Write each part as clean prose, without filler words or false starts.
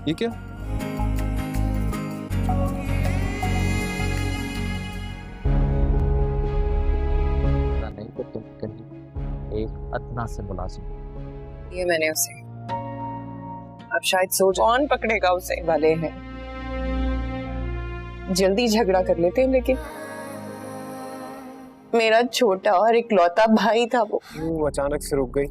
ये क्या? पता नहीं कि तुम कहीं एक अदना से मुलाजिम हो। ये मैंने उसे, अब शायद सोच कौन पकड़ेगा उसे वाले हैं। जल्दी झगड़ा कर लेते हैं, लेकिन मेरा छोटा और इकलौता भाई था वो। क्यों अचानक से रुक गई?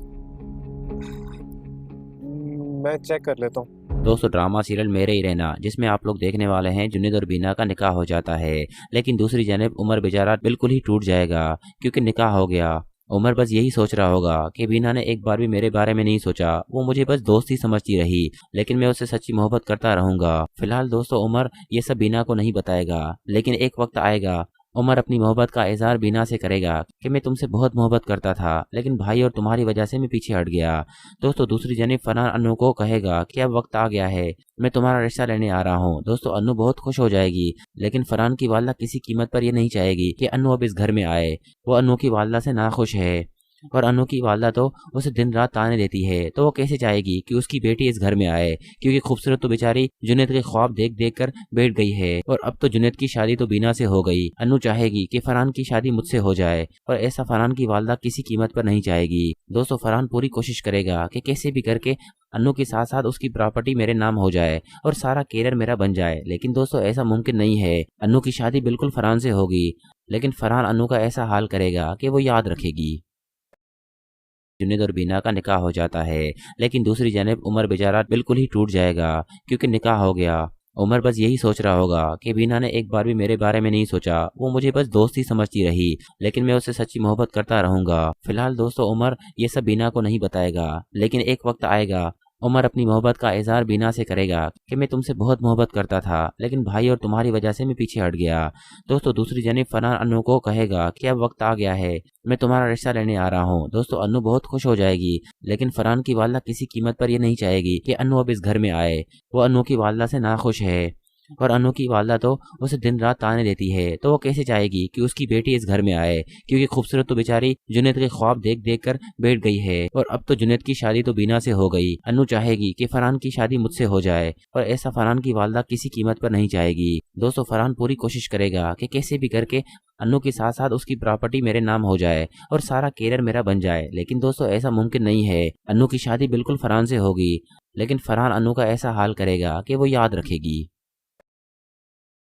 मैं चेक कर लेता हूँ। दोस्तों ड्रामा सीरियल मेरे ही रहना जिसमें आप लोग देखने वाले हैं जुनैद और बीना का निकाह हो जाता है, लेकिन दूसरी जानब उमर बेचारा बिल्कुल ही टूट जाएगा क्योंकि निकाह हो गया। उमर बस यही सोच रहा होगा कि बीना ने एक बार भी मेरे बारे में नहीं सोचा, वो मुझे बस दोस्त ही समझती रही, लेकिन मैं उससे सच्ची मोहब्बत करता रहूंगा। फिलहाल दोस्तों उमर ये सब बीना को नहीं बताएगा, लेकिन एक वक्त आएगा उमर अपनी मोहब्बत का इजहार बीना से करेगा कि मैं तुमसे बहुत मोहब्बत करता था, लेकिन भाई और तुम्हारी वजह से मैं पीछे हट गया। दोस्तों दूसरी जानिब फरहान अनु को कहेगा कि अब वक्त आ गया है, मैं तुम्हारा रिश्ता लेने आ रहा हूँ। दोस्तों अनु बहुत खुश हो जाएगी, लेकिन फरहान की वालदा किसी कीमत पर यह नहीं चाहेगी कि अनु अब इस घर में आए। वो अनु की वालदा से नाखुश है और अनु की वालदा तो उसे दिन रात ताने देती है, तो वो कैसे चाहेगी कि उसकी बेटी इस घर में आए, क्योंकि खूबसूरत तो बेचारी जुनैद के ख्वाब देख देख कर बैठ गई है और अब तो जुनैद की शादी तो बीना से हो गई। अनु चाहेगी कि फरहान की शादी मुझसे हो जाए और ऐसा फरहान की वालदा किसी कीमत पर नहीं चाहेगी। दोस्तों फरहान पूरी कोशिश करेगा कि कैसे भी करके अनु के साथ साथ उसकी प्रॉपर्टी मेरे नाम हो जाए और सारा कैरियर मेरा बन जाए, लेकिन दोस्तों ऐसा मुमकिन नहीं है। अनु की शादी बिल्कुल फरहान से होगी, लेकिन फरहान अनु का ऐसा हाल करेगा कि वो याद रखेगी। जुनैद और बीना का निकाह हो जाता है, लेकिन दूसरी जानब उमर बेचारा बिल्कुल ही टूट जाएगा क्योंकि निकाह हो गया। उमर बस यही सोच रहा होगा कि बीना ने एक बार भी मेरे बारे में नहीं सोचा, वो मुझे बस दोस्त ही समझती रही, लेकिन मैं उससे सच्ची मोहब्बत करता रहूंगा। फिलहाल दोस्तों उमर ये सब बीना को नहीं बताएगा, लेकिन एक वक्त आएगा उमर अपनी मोहब्बत का इजहार बीना से करेगा कि मैं तुमसे बहुत मोहब्बत करता था, लेकिन भाई और तुम्हारी वजह से मैं पीछे हट गया। दोस्तों दूसरी जानिब फरहान अनु को कहेगा कि अब वक्त आ गया है, मैं तुम्हारा रिश्ता लेने आ रहा हूँ। दोस्तों अनु बहुत खुश हो जाएगी, लेकिन फरहान की वालदा किसी कीमत पर यह नहीं चाहेगी कि अनु अब इस घर में आए। वो अनु की वालदा से नाखुश है और अनु की वालदा तो उसे दिन रात ताने देती है, तो वो कैसे चाहेगी कि उसकी बेटी इस घर में आए, क्योंकि खूबसूरत तो बेचारी जुनैद के ख्वाब देख देख कर बैठ गई है और अब तो जुनैद की शादी तो बीना से हो गई। अनु चाहेगी कि फरहान की शादी मुझसे हो जाए और ऐसा फरहान की वालदा किसी कीमत पर नहीं चाहेगी। दोस्तों फरहान पूरी कोशिश करेगा कि कैसे भी करके अनु के साथ साथ उसकी प्रॉपर्टी मेरे नाम हो जाए और सारा कैरियर मेरा बन जाए, लेकिन दोस्तों ऐसा मुमकिन नहीं है। अनु की शादी बिल्कुल फरहान से होगी, लेकिन फरहान अनु का ऐसा हाल करेगा कि वो याद रखेगी।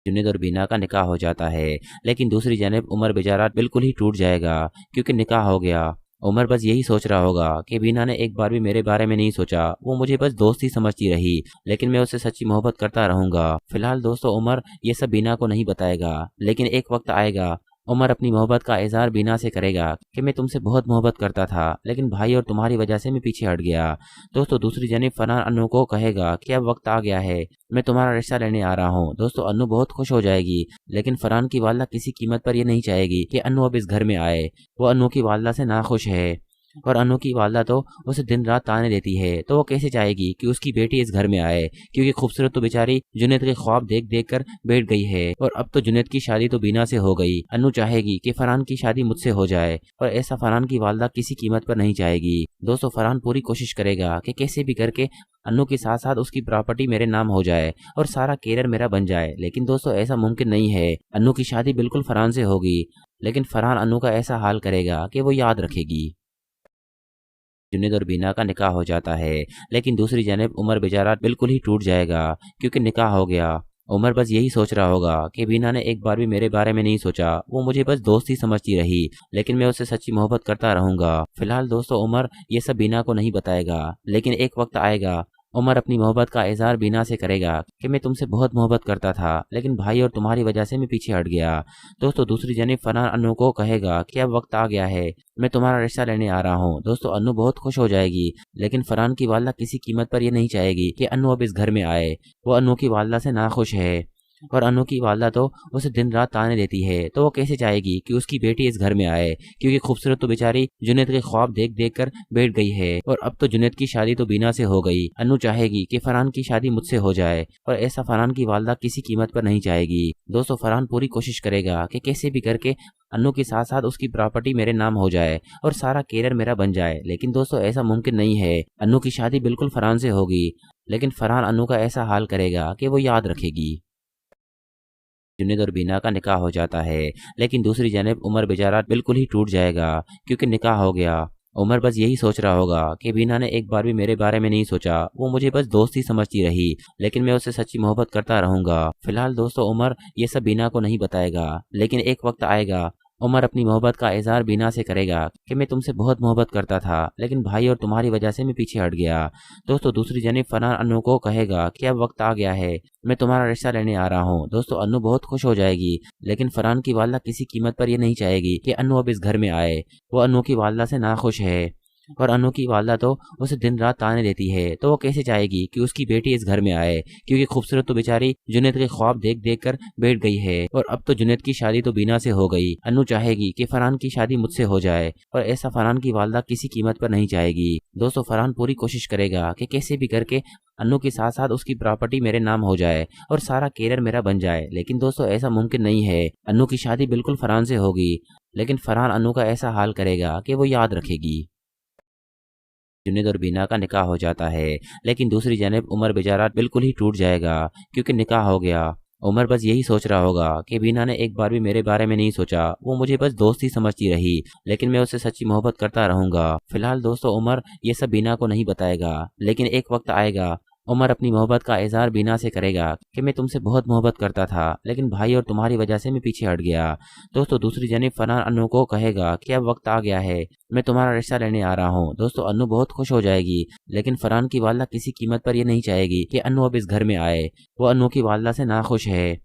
जुनैद और बीना का निकाह हो जाता है, लेकिन दूसरी जानब उमर बेचारा बिल्कुल ही टूट जाएगा क्योंकि निकाह हो गया। उमर बस यही सोच रहा होगा कि बीना ने एक बार भी मेरे बारे में नहीं सोचा, वो मुझे बस दोस्त ही समझती रही, लेकिन मैं उससे सच्ची मोहब्बत करता रहूंगा। फिलहाल दोस्तों उमर ये सब बीना को नहीं बताएगा, लेकिन एक वक्त आएगा उमर अपनी मोहब्बत का इजहार बीना से करेगा कि मैं तुमसे बहुत मोहब्बत करता था, लेकिन भाई और तुम्हारी वजह से मैं पीछे हट गया। दोस्तों दूसरी जानिब फरहान अनु को कहेगा कि अब वक्त आ गया है, मैं तुम्हारा रिश्ता लेने आ रहा हूँ। दोस्तों अनु बहुत खुश हो जाएगी, लेकिन फरहान की वालदा किसी कीमत पर यह नहीं चाहेगी कि अनु अब इस घर में आए। वो अनु की वालदा से नाखुश है और अनु की वालदा तो उसे दिन रात ताने देती है, तो वो कैसे चाहेगी कि उसकी बेटी इस घर में आए, क्योंकि खूबसूरत तो बेचारी जुनैद के ख्वाब देख देख कर बैठ गई है और अब तो जुनैद की शादी तो बीना से हो गई। अनु चाहेगी कि फरहान की शादी मुझसे हो जाए और ऐसा फरहान की वालदा किसी कीमत पर नहीं चाहेगी। दोस्तों फरहान पूरी कोशिश करेगा कि कैसे भी करके अनु के साथ साथ उसकी प्रॉपर्टी मेरे नाम हो जाए और सारा कैरियर मेरा बन जाए, लेकिन दोस्तों ऐसा मुमकिन नहीं है। अनु की शादी बिल्कुल फरहान से होगी, लेकिन फरहान अनु का ऐसा हाल करेगा कि वो याद रखेगी। जुनैद और बीना का निकाह हो जाता है, लेकिन दूसरी जानब उमर बेचारा बिल्कुल ही टूट जाएगा क्योंकि निकाह हो गया। उमर बस यही सोच रहा होगा कि बीना ने एक बार भी मेरे बारे में नहीं सोचा, वो मुझे बस दोस्त ही समझती रही, लेकिन मैं उससे सच्ची मोहब्बत करता रहूंगा। फिलहाल दोस्तों उमर ये सब बीना को नहीं बताएगा, लेकिन एक वक्त आएगा उमर अपनी मोहब्बत का इजहार बीना से करेगा कि मैं तुमसे बहुत मोहब्बत करता था, लेकिन भाई और तुम्हारी वजह से मैं पीछे हट गया। दोस्तों दूसरी जानिब फरहान अनु को कहेगा कि अब वक्त आ गया है, मैं तुम्हारा रिश्ता लेने आ रहा हूँ। दोस्तों अनु बहुत खुश हो जाएगी, लेकिन फरहान की वालदा किसी कीमत पर यह नहीं चाहेगी कि अनु अब इस घर में आए। वो अनु की वालदा से नाखुश है और अनु की वालदा तो उसे दिन रात ताने देती है, तो वो कैसे चाहेगी कि उसकी बेटी इस घर में आए, क्योंकि खूबसूरत तो बेचारी जुनैद के ख्वाब देख देख कर बैठ गई है। और अब तो जुनैद की शादी तो बीना से हो गई। अनु चाहेगी कि फरहान की शादी मुझसे हो जाए, और ऐसा फरहान की वालदा किसी कीमत पर नहीं चाहेगी। दोस्तों, फरहान पूरी कोशिश करेगा कि कैसे भी करके अनु के साथ साथ उसकी प्रॉपर्टी मेरे नाम हो जाए और सारा कैरियर मेरा बन जाए। लेकिन दोस्तों, ऐसा मुमकिन नहीं है। अनु की शादी बिल्कुल फरहान से होगी, लेकिन फरहान अनु का ऐसा हाल करेगा कि वो याद रखेगी। जुनैद और बीना का निकाह हो जाता है, लेकिन दूसरी जानब उमर बेचारा बिल्कुल ही टूट जाएगा, क्योंकि निकाह हो गया। उमर बस यही सोच रहा होगा कि बीना ने एक बार भी मेरे बारे में नहीं सोचा, वो मुझे बस दोस्त ही समझती रही, लेकिन मैं उससे सच्ची मोहब्बत करता रहूंगा। फिलहाल दोस्तों, उमर ये सब बीना को नहीं बताएगा, लेकिन एक वक्त आएगा उमर अपनी मोहब्बत का इजहार बीना से करेगा कि मैं तुमसे बहुत मोहब्बत करता था, लेकिन भाई और तुम्हारी वजह से मैं पीछे हट गया। दोस्तों, दूसरी जानिब फरहान अनु को कहेगा कि अब वक्त आ गया है, मैं तुम्हारा रिश्ता लेने आ रहा हूँ। दोस्तों, अनु बहुत खुश हो जाएगी, लेकिन फरहान की वालदा किसी कीमत पर यह नहीं चाहेगी कि अनु अब इस घर में आए। वो अनु की वालदा से नाखुश है, और अनु की वालदा तो उसे दिन रात ताने देती है, तो वो कैसे चाहेगी कि उसकी बेटी इस घर में आए, क्योंकि खूबसूरत तो बेचारी जुनैद के ख्वाब देख देख कर बैठ गई है। और अब तो जुनैद की शादी तो बीना से हो गई। अनु चाहेगी कि फरहान की शादी मुझसे हो जाए, और ऐसा फरहान की वालदा किसी कीमत पर नहीं चाहेगी। दोस्तों, फरहान पूरी कोशिश करेगा कि कैसे भी करके अनु के साथ साथ उसकी प्रॉपर्टी मेरे नाम हो जाए और सारा कैरियर मेरा बन जाए। लेकिन दोस्तों, ऐसा मुमकिन नहीं है। अनु की शादी बिल्कुल फरहान से होगी, लेकिन फरहान अनु का ऐसा हाल करेगा कि वो याद रखेगी। जुनैद और बीना का निकाह हो जाता है, लेकिन दूसरी जानब उमर बेचारा बिल्कुल ही टूट जाएगा, क्योंकि निकाह हो गया। उमर बस यही सोच रहा होगा कि बीना ने एक बार भी मेरे बारे में नहीं सोचा, वो मुझे बस दोस्त ही समझती रही, लेकिन मैं उससे सच्ची मोहब्बत करता रहूंगा। फिलहाल दोस्तों, उमर ये सब बीना को नहीं बताएगा, लेकिन एक वक्त आएगा उमर अपनी मोहब्बत का इजहार बीना से करेगा कि मैं तुमसे बहुत मोहब्बत करता था, लेकिन भाई और तुम्हारी वजह से मैं पीछे हट गया। दोस्तों, दूसरी जानिब फरहान अनु को कहेगा कि अब वक्त आ गया है, मैं तुम्हारा रिश्ता लेने आ रहा हूँ। दोस्तों, अनु बहुत खुश हो जाएगी, लेकिन फरहान की वालदा किसी कीमत पर यह नहीं चाहेगी कि अनु अब इस घर में आए। वो अनु की वालदा से नाखुश है,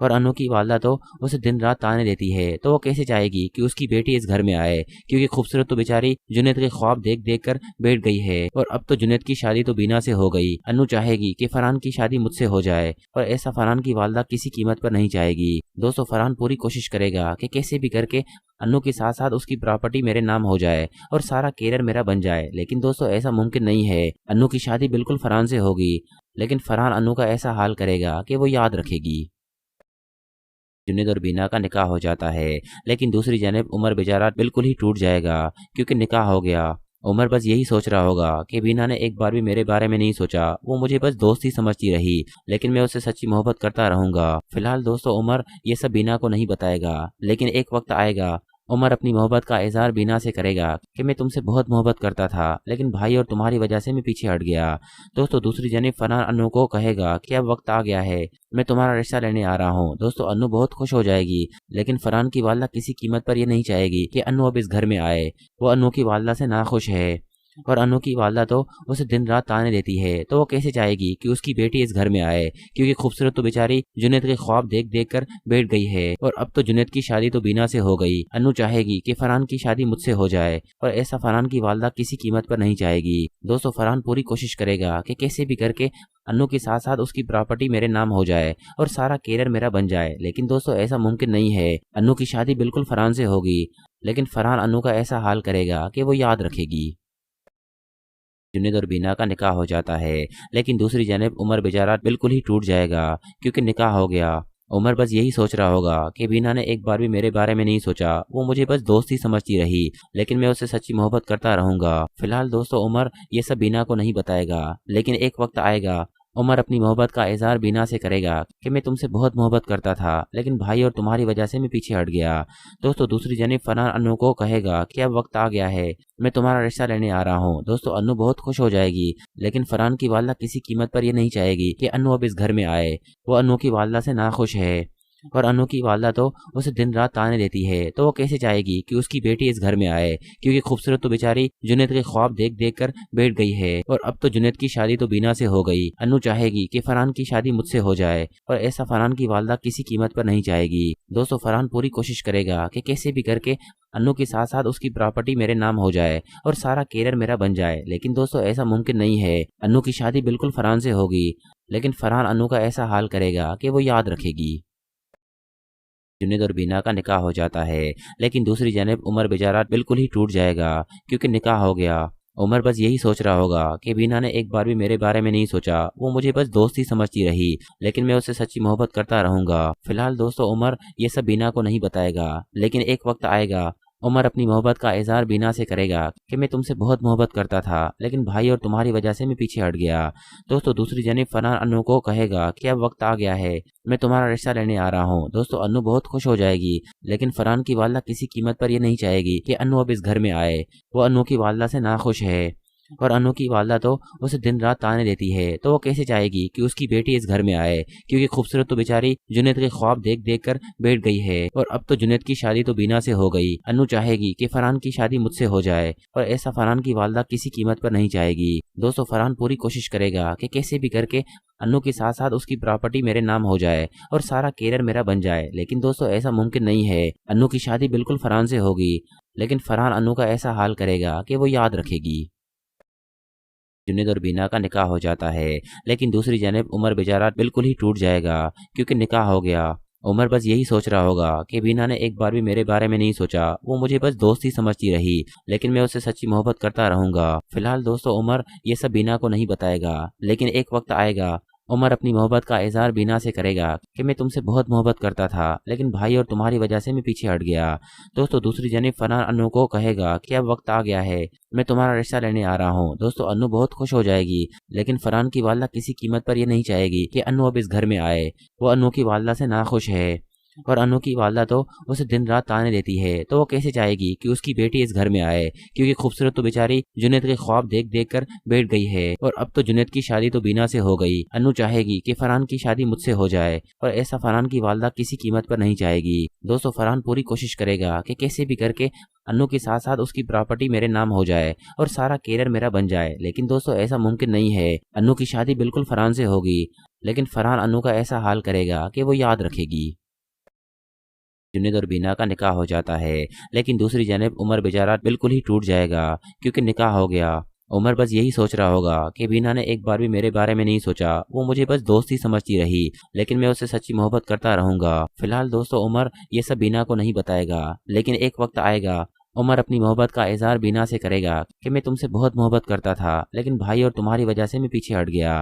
और अनु की वालदा तो उसे दिन रात ताने देती है, तो वो कैसे चाहेगी कि उसकी बेटी इस घर में आए, क्योंकि खूबसूरत तो बेचारी जुनैद के ख्वाब देख देख कर बैठ गई है। और अब तो जुनैद की शादी तो बीना से हो गई। अनु चाहेगी कि फरहान की शादी मुझसे हो जाए, और ऐसा फरहान की वालदा किसी कीमत पर नहीं चाहेगी। दोस्तों, फरहान पूरी कोशिश करेगा कि कैसे भी करके अनु के साथ साथ उसकी प्रॉपर्टी मेरे नाम हो जाए और सारा कैरियर मेरा बन जाए। लेकिन दोस्तों, ऐसा मुमकिन नहीं है। अनु की शादी बिल्कुल फरहान से होगी, लेकिन फरहान अनु का ऐसा हाल करेगा कि वो याद रखेगी। जुनैद और बीना का निकाह हो जाता है, लेकिन दूसरी जानब उमर बेचारा बिल्कुल ही टूट जाएगा, क्योंकि निकाह हो गया। उमर बस यही सोच रहा होगा कि बीना ने एक बार भी मेरे बारे में नहीं सोचा, वो मुझे बस दोस्त ही समझती रही, लेकिन मैं उससे सच्ची मोहब्बत करता रहूंगा। फिलहाल दोस्तों, उमर ये सब बीना को नहीं बताएगा, लेकिन एक वक्त आएगा उमर अपनी मोहब्बत का इजहार बीना से करेगा कि मैं तुमसे बहुत मोहब्बत करता था, लेकिन भाई और तुम्हारी वजह से मैं पीछे हट गया। दोस्तों, दूसरी जानिब फरहान अनु को कहेगा कि अब वक्त आ गया है, मैं तुम्हारा रिश्ता लेने आ रहा हूँ। दोस्तों, अनु बहुत खुश हो जाएगी, लेकिन फरहान की वालदा किसी कीमत पर यह नहीं चाहेगी कि अनु अब इस घर में आए। वो अनु की वालदा से नाखुश है, और अनु की वालदा तो उसे दिन रात ताने देती है, तो वो कैसे चाहेगी कि उसकी बेटी इस घर में आए, क्योंकि खूबसूरत तो बेचारी जुनैद के ख्वाब देख देख कर बैठ गई है। और अब तो जुनैद की शादी तो बीना से हो गई। अनु चाहेगी कि फरहान की शादी मुझसे हो जाए, और ऐसा फरहान की वालदा किसी कीमत पर नहीं चाहेगी। दोस्तों, फरहान पूरी कोशिश करेगा कि कैसे भी करके अनु के साथ साथ उसकी प्रॉपर्टी मेरे नाम हो जाए और सारा कैरियर मेरा बन जाए। लेकिन दोस्तों, ऐसा मुमकिन नहीं है। अनु की शादी बिल्कुल फरहान से होगी, लेकिन फरहान अनु का ऐसा हाल करेगा कि वो याद रखेगी। जुनैद और बीना का निकाह हो जाता है, लेकिन दूसरी जानब उमर बेचारा बिल्कुल ही टूट जाएगा, क्योंकि निकाह हो गया। उमर बस यही सोच रहा होगा कि बीना ने एक बार भी मेरे बारे में नहीं सोचा, वो मुझे बस दोस्त ही समझती रही, लेकिन मैं उससे सच्ची मोहब्बत करता रहूंगा। फिलहाल दोस्तों, उमर ये सब बीना को नहीं बताएगा, लेकिन एक वक्त आएगा उमर अपनी मोहब्बत का इजहार बीना से करेगा कि मैं तुमसे बहुत मोहब्बत करता था, लेकिन भाई और तुम्हारी वजह से मैं पीछे हट गया। दोस्तों, दूसरी जानिब फरहान अनु को कहेगा कि अब वक्त आ गया है, मैं तुम्हारा रिश्ता लेने आ रहा हूँ। दोस्तों, अनु बहुत खुश हो जाएगी, लेकिन फरहान की वालदा किसी कीमत पर यह नहीं चाहेगी कि अनु अब इस घर में आए। वो अनु की वालदा से नाखुश है, और अनु की वालदा तो उसे दिन रात ताने देती है, तो वो कैसे चाहेगी कि उसकी बेटी इस घर में आए, क्योंकि खूबसूरत तो बेचारी जुनैद के ख्वाब देख देख कर बैठ गई है। और अब तो जुनैद की शादी तो बीना से हो गई। अनु चाहेगी कि फरहान की शादी मुझसे हो जाए, और ऐसा फरहान की वालदा किसी कीमत पर नहीं चाहेगी। दोस्तों, फरहान पूरी कोशिश करेगा कि कैसे भी करके अनु के साथ साथ उसकी प्रॉपर्टी मेरे नाम हो जाए और सारा कैरियर मेरा बन जाए। लेकिन दोस्तों, ऐसा मुमकिन नहीं है। अनु की शादी बिल्कुल फरहान से होगी, लेकिन फरहान अनु का ऐसा हाल करेगा कि वो याद रखेगी। जुनेद और बीना का निकाह हो जाता है, लेकिन दूसरी जानब उमर बेचारा बिल्कुल ही टूट जाएगा क्योंकि निकाह हो गया। उमर बस यही सोच रहा होगा कि बीना ने एक बार भी मेरे बारे में नहीं सोचा, वो मुझे बस दोस्त ही समझती रही, लेकिन मैं उससे सच्ची मोहब्बत करता रहूंगा। फिलहाल दोस्तों उमर ये सब बीना को नहीं बताएगा, लेकिन एक वक्त आएगा उमर अपनी मोहब्बत का इजहार बीना से करेगा कि मैं तुमसे बहुत मोहब्बत करता था, लेकिन भाई और तुम्हारी वजह से मैं पीछे हट गया। दोस्तों दूसरी जानिब फरहान अनु को कहेगा कि अब वक्त आ गया है, मैं तुम्हारा रिश्ता लेने आ रहा हूँ। दोस्तों अनु बहुत खुश हो जाएगी, लेकिन फरहान की वालदा किसी कीमत पर यह नहीं चाहेगी कि अनु अब इस घर में आए। वो अनु की वालदा से नाखुश है और अनु की वालदा तो उसे दिन रात ताने देती है, तो वो कैसे चाहेगी कि उसकी बेटी इस घर में आए, क्योंकि खूबसूरत तो बेचारी जुनैद के ख्वाब देख देख कर बैठ गई है और अब तो जुनैद की शादी तो बीना से हो गई। अनु चाहेगी कि फरहान की शादी मुझसे हो जाए और ऐसा फरहान की वालदा किसी कीमत पर नहीं चाहेगी। दोस्तों फरहान पूरी कोशिश करेगा कि कैसे भी करके अनु के साथ साथ उसकी प्रॉपर्टी मेरे नाम हो जाए और सारा कैरियर मेरा बन जाए, लेकिन दोस्तों ऐसा मुमकिन नहीं है। अनु की शादी बिल्कुल फरहान से होगी, लेकिन फरहान अनु का ऐसा हाल करेगा कि वो याद रखेगी। जुनैद और बीना का निकाह हो जाता है, लेकिन दूसरी जानब उमर बेचारा बिल्कुल ही टूट जाएगा क्योंकि निकाह हो गया। उमर बस यही सोच रहा होगा कि बीना ने एक बार भी मेरे बारे में नहीं सोचा, वो मुझे बस दोस्त ही समझती रही, लेकिन मैं उससे सच्ची मोहब्बत करता रहूंगा। फिलहाल दोस्तों उमर ये सब बीना को नहीं बताएगा, लेकिन एक वक्त आएगा उमर अपनी मोहब्बत का इजहार बीना से करेगा कि मैं तुमसे बहुत मोहब्बत करता था, लेकिन भाई और तुम्हारी वजह से मैं पीछे हट गया। दोस्तों दूसरी जानिब फरहान अनु को कहेगा कि अब वक्त आ गया है, मैं तुम्हारा रिश्ता लेने आ रहा हूँ। दोस्तों अनु बहुत खुश हो जाएगी, लेकिन फरहान की वालदा किसी कीमत पर यह नहीं चाहेगी कि अनु अब इस घर में आए। वो अनु की वालदा से नाखुश है और अनु की वालदा तो उसे दिन रात ताने देती है, तो वो कैसे चाहेगी कि उसकी बेटी इस घर में आए, क्योंकि खूबसूरत तो बेचारी जुनैद के ख्वाब देख देख कर बैठ गई है और अब तो जुनैद की शादी तो बीना से हो गई। अनु चाहेगी कि फरहान की शादी मुझसे हो जाए और ऐसा फरहान की वालदा किसी कीमत पर नहीं चाहेगी। दोस्तों फरहान पूरी कोशिश करेगा कि कैसे भी करके अनु के साथ साथ उसकी प्रॉपर्टी मेरे नाम हो जाए और सारा कैरियर मेरा बन जाए, लेकिन दोस्तों ऐसा मुमकिन नहीं है। अनु की शादी बिल्कुल फरहान से होगी, लेकिन फरहान अनु का ऐसा हाल करेगा कि वो याद रखेगी। जुनैद और बीना का निकाह हो जाता है, लेकिन दूसरी जानब उमर बेचारा बिल्कुल ही टूट जाएगा क्योंकि निकाह हो गया। उमर बस यही सोच रहा होगा कि बीना ने एक बार भी मेरे बारे में नहीं सोचा, वो मुझे बस दोस्त ही समझती रही, लेकिन मैं उससे सच्ची मोहब्बत करता रहूंगा। फिलहाल दोस्तों उमर ये सब बीना को नहीं बताएगा, लेकिन एक वक्त आएगा उमर अपनी मोहब्बत का इजहार बीना से करेगा कि मैं तुमसे बहुत मोहब्बत करता था, लेकिन भाई और तुम्हारी वजह से मैं पीछे हट गया।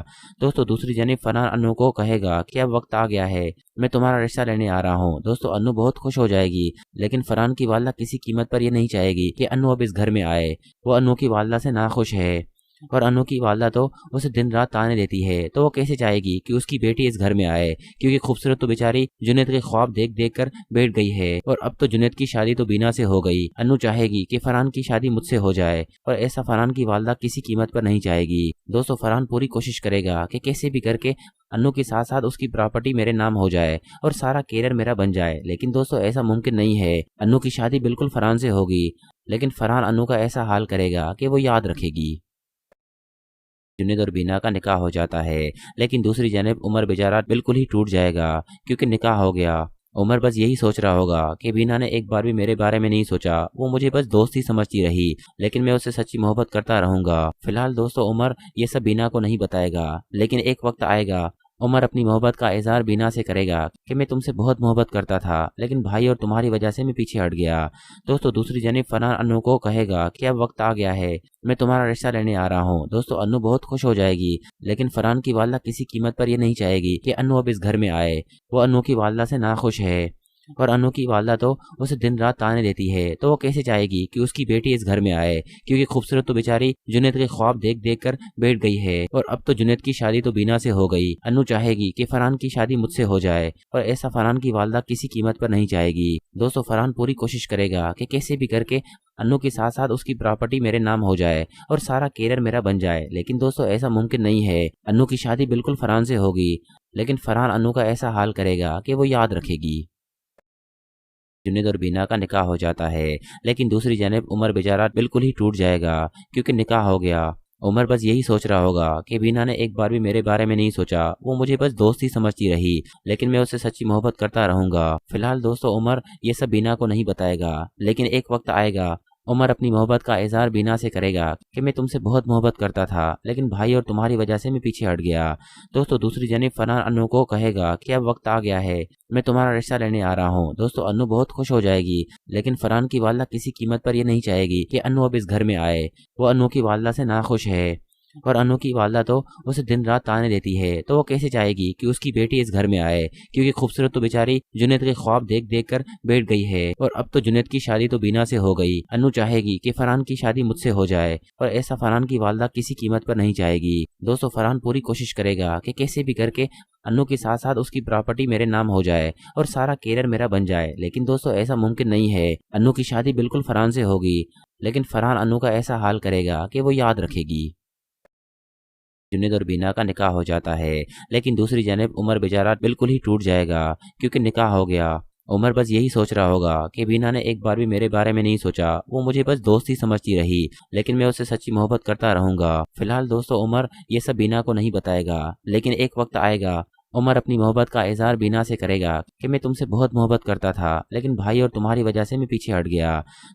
दोस्तों दूसरी जानिब फरहान अनु को कहेगा कि अब वक्त आ गया है, मैं तुम्हारा रिश्ता लेने आ रहा हूँ। दोस्तों अनु बहुत खुश हो जाएगी, लेकिन फरहान की वालदा किसी कीमत पर यह नहीं चाहेगी कि अनु अब इस घर में आए। वो अनु की वालदा से नाखुश है और अनु की वालदा तो उसे दिन रात ताने देती है, तो वो कैसे चाहेगी कि उसकी बेटी इस घर में आए, क्योंकि खूबसूरत तो बेचारी जुनैद के ख्वाब देख देख कर बैठ गई है और अब तो जुनैद की शादी तो बीना से हो गई। अनु चाहेगी कि फरहान की शादी मुझसे हो जाए और ऐसा फरहान की वालदा किसी कीमत पर नहीं चाहेगी। दोस्तों फरहान पूरी कोशिश करेगा कि कैसे भी करके अनु के साथ साथ उसकी प्रॉपर्टी मेरे नाम हो जाए और सारा कैरियर मेरा बन जाए, लेकिन दोस्तों ऐसा मुमकिन नहीं है। अनु की शादी बिल्कुल फरहान से होगी, लेकिन फरहान अनु का ऐसा हाल करेगा कि वो याद रखेगी। जुनैद और बीना का निकाह हो जाता है, लेकिन दूसरी जानब उमर बेचारा बिल्कुल ही टूट जाएगा क्योंकि निकाह हो गया। उमर बस यही सोच रहा होगा कि बीना ने एक बार भी मेरे बारे में नहीं सोचा, वो मुझे बस दोस्त ही समझती रही, लेकिन मैं उससे सच्ची मोहब्बत करता रहूंगा। फिलहाल दोस्तों उमर ये सब बीना को नहीं बताएगा, लेकिन एक वक्त आएगा उमर अपनी मोहब्बत का इजहार बीना से करेगा कि मैं तुमसे बहुत मोहब्बत करता था, लेकिन भाई और तुम्हारी वजह से मैं पीछे हट गया। दोस्तों दूसरी जानिब फरहान अनु को कहेगा कि अब वक्त आ गया है, मैं तुम्हारा रिश्ता लेने आ रहा हूँ। दोस्तों अनु बहुत खुश हो जाएगी, लेकिन फरहान की वालदा किसी कीमत पर यह नहीं चाहेगी कि अनु अब इस घर में आए। वो अनु की वालदा से नाखुश है और अनु की वालदा तो उसे दिन रात ताने देती है, तो वो कैसे चाहेगी कि उसकी बेटी इस घर में आए, क्योंकि खूबसूरत तो बेचारी जुनैद के ख्वाब देख देख कर बैठ गई है और अब तो जुनैद की शादी तो बीना से हो गई। अनु चाहेगी कि फरहान की शादी मुझसे हो जाए और ऐसा फरहान की वालदा किसी कीमत पर नहीं चाहेगी। दोस्तों फरहान पूरी कोशिश करेगा कि कैसे भी करके अनु के साथ साथ उसकी प्रॉपर्टी मेरे नाम हो जाए और सारा कैरियर मेरा बन जाए, लेकिन दोस्तों ऐसा मुमकिन नहीं है। अनु की शादी बिल्कुल फरहान से होगी, लेकिन फरहान अनु का ऐसा हाल करेगा कि वो याद रखेगी। जुनैद और बीना का निकाह हो जाता है, लेकिन दूसरी जानब उमर बेचारा बिल्कुल ही टूट जाएगा क्योंकि निकाह हो गया। उमर बस यही सोच रहा होगा कि बीना ने एक बार भी मेरे बारे में नहीं सोचा, वो मुझे बस दोस्त ही समझती रही, लेकिन मैं उससे सच्ची मोहब्बत करता रहूंगा। फिलहाल दोस्तों उमर ये सब बीना को नहीं बताएगा, लेकिन एक वक्त आएगा उमर अपनी मोहब्बत का इजहार बीना से करेगा कि मैं तुमसे बहुत मोहब्बत करता था, लेकिन भाई और तुम्हारी वजह से मैं पीछे हट गया। दोस्तों दूसरी जानिब फरहान अनु को कहेगा कि अब वक्त आ गया है, मैं तुम्हारा रिश्ता लेने आ रहा हूँ। दोस्तों अनु बहुत खुश हो जाएगी, लेकिन फरहान की वालदा किसी कीमत पर यह नहीं चाहेगी कि अनु अब इस घर में आए। वो अनु की वालदा से नाखुश है और अनु की वालदा तो उसे दिन रात ताने देती है, तो वो कैसे चाहेगी कि उसकी बेटी इस घर में आए, क्योंकि खूबसूरत तो बेचारी जुनैद के ख्वाब देख देख कर बैठ गई है। और अब तो जुनैद की शादी तो बीना से हो गई। अनु चाहेगी कि फरहान की शादी मुझसे हो जाए, और ऐसा फरहान की वालदा किसी कीमत पर नहीं चाहेगी। दोस्तों फरहान पूरी कोशिश करेगा कि कैसे भी करके अनु के साथ साथ उसकी प्रॉपर्टी मेरे नाम हो जाए और सारा कैरियर मेरा बन जाए, लेकिन दोस्तों ऐसा मुमकिन नहीं है। अनु की शादी बिल्कुल फरहान से होगी, लेकिन फरहान अनु का ऐसा हाल करेगा कि वो याद रखेगी। जुनैद और बीना का निकाह हो जाता है, लेकिन दूसरी जानिब उमर बेचारा बिल्कुल ही टूट जाएगा, क्योंकि निकाह हो गया। उमर बस यही सोच रहा होगा कि बीना ने एक बार भी मेरे बारे में नहीं सोचा, वो मुझे बस दोस्त ही समझती रही, लेकिन मैं उससे सच्ची मोहब्बत करता रहूंगा। फिलहाल दोस्तों उमर ये सब बीना को नहीं बताएगा, लेकिन एक वक्त आएगा उमर अपनी मोहब्बत का इजहार बीना से करेगा कि मैं तुमसे बहुत मोहब्बत करता था, लेकिन भाई और तुम्हारी वजह से मैं पीछे हट गया।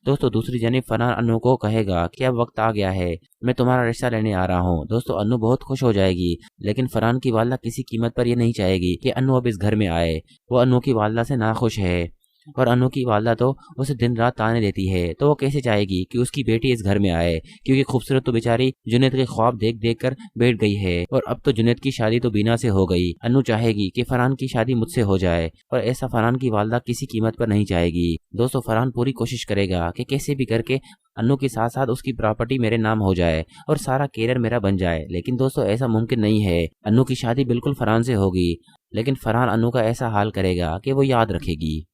दोस्तों दूसरी जानिब फरहान अनु को कहेगा कि अब वक्त आ गया है, मैं तुम्हारा रिश्ता लेने आ रहा हूँ। दोस्तों अनु बहुत खुश हो जाएगी, लेकिन फरहान की वालदा किसी कीमत पर यह नहीं चाहेगी कि अनु अब इस घर में आए। वो अनु की वालदा से नाखुश है और अनु की वालदा तो उसे दिन रात ताने देती है, तो वो कैसे चाहेगी कि उसकी बेटी इस घर में आए, क्योंकि खूबसूरत तो बेचारी जुनैद के ख्वाब देख देख कर बैठ गई है। और अब तो जुनैद की शादी तो बीना से हो गई। अनु चाहेगी कि फरहान की शादी मुझसे हो जाए, और ऐसा फरहान की वालदा किसी कीमत पर नहीं चाहेगी। दोस्तों फरहान पूरी कोशिश करेगा कि कैसे भी करके अनु के साथ साथ उसकी प्रॉपर्टी मेरे नाम हो जाए और सारा कैरियर मेरा बन जाए, लेकिन दोस्तों ऐसा मुमकिन नहीं है। अनु की शादी बिल्कुल फरहान से होगी, लेकिन फरहान अनु का ऐसा हाल करेगा कि वो याद रखेगी।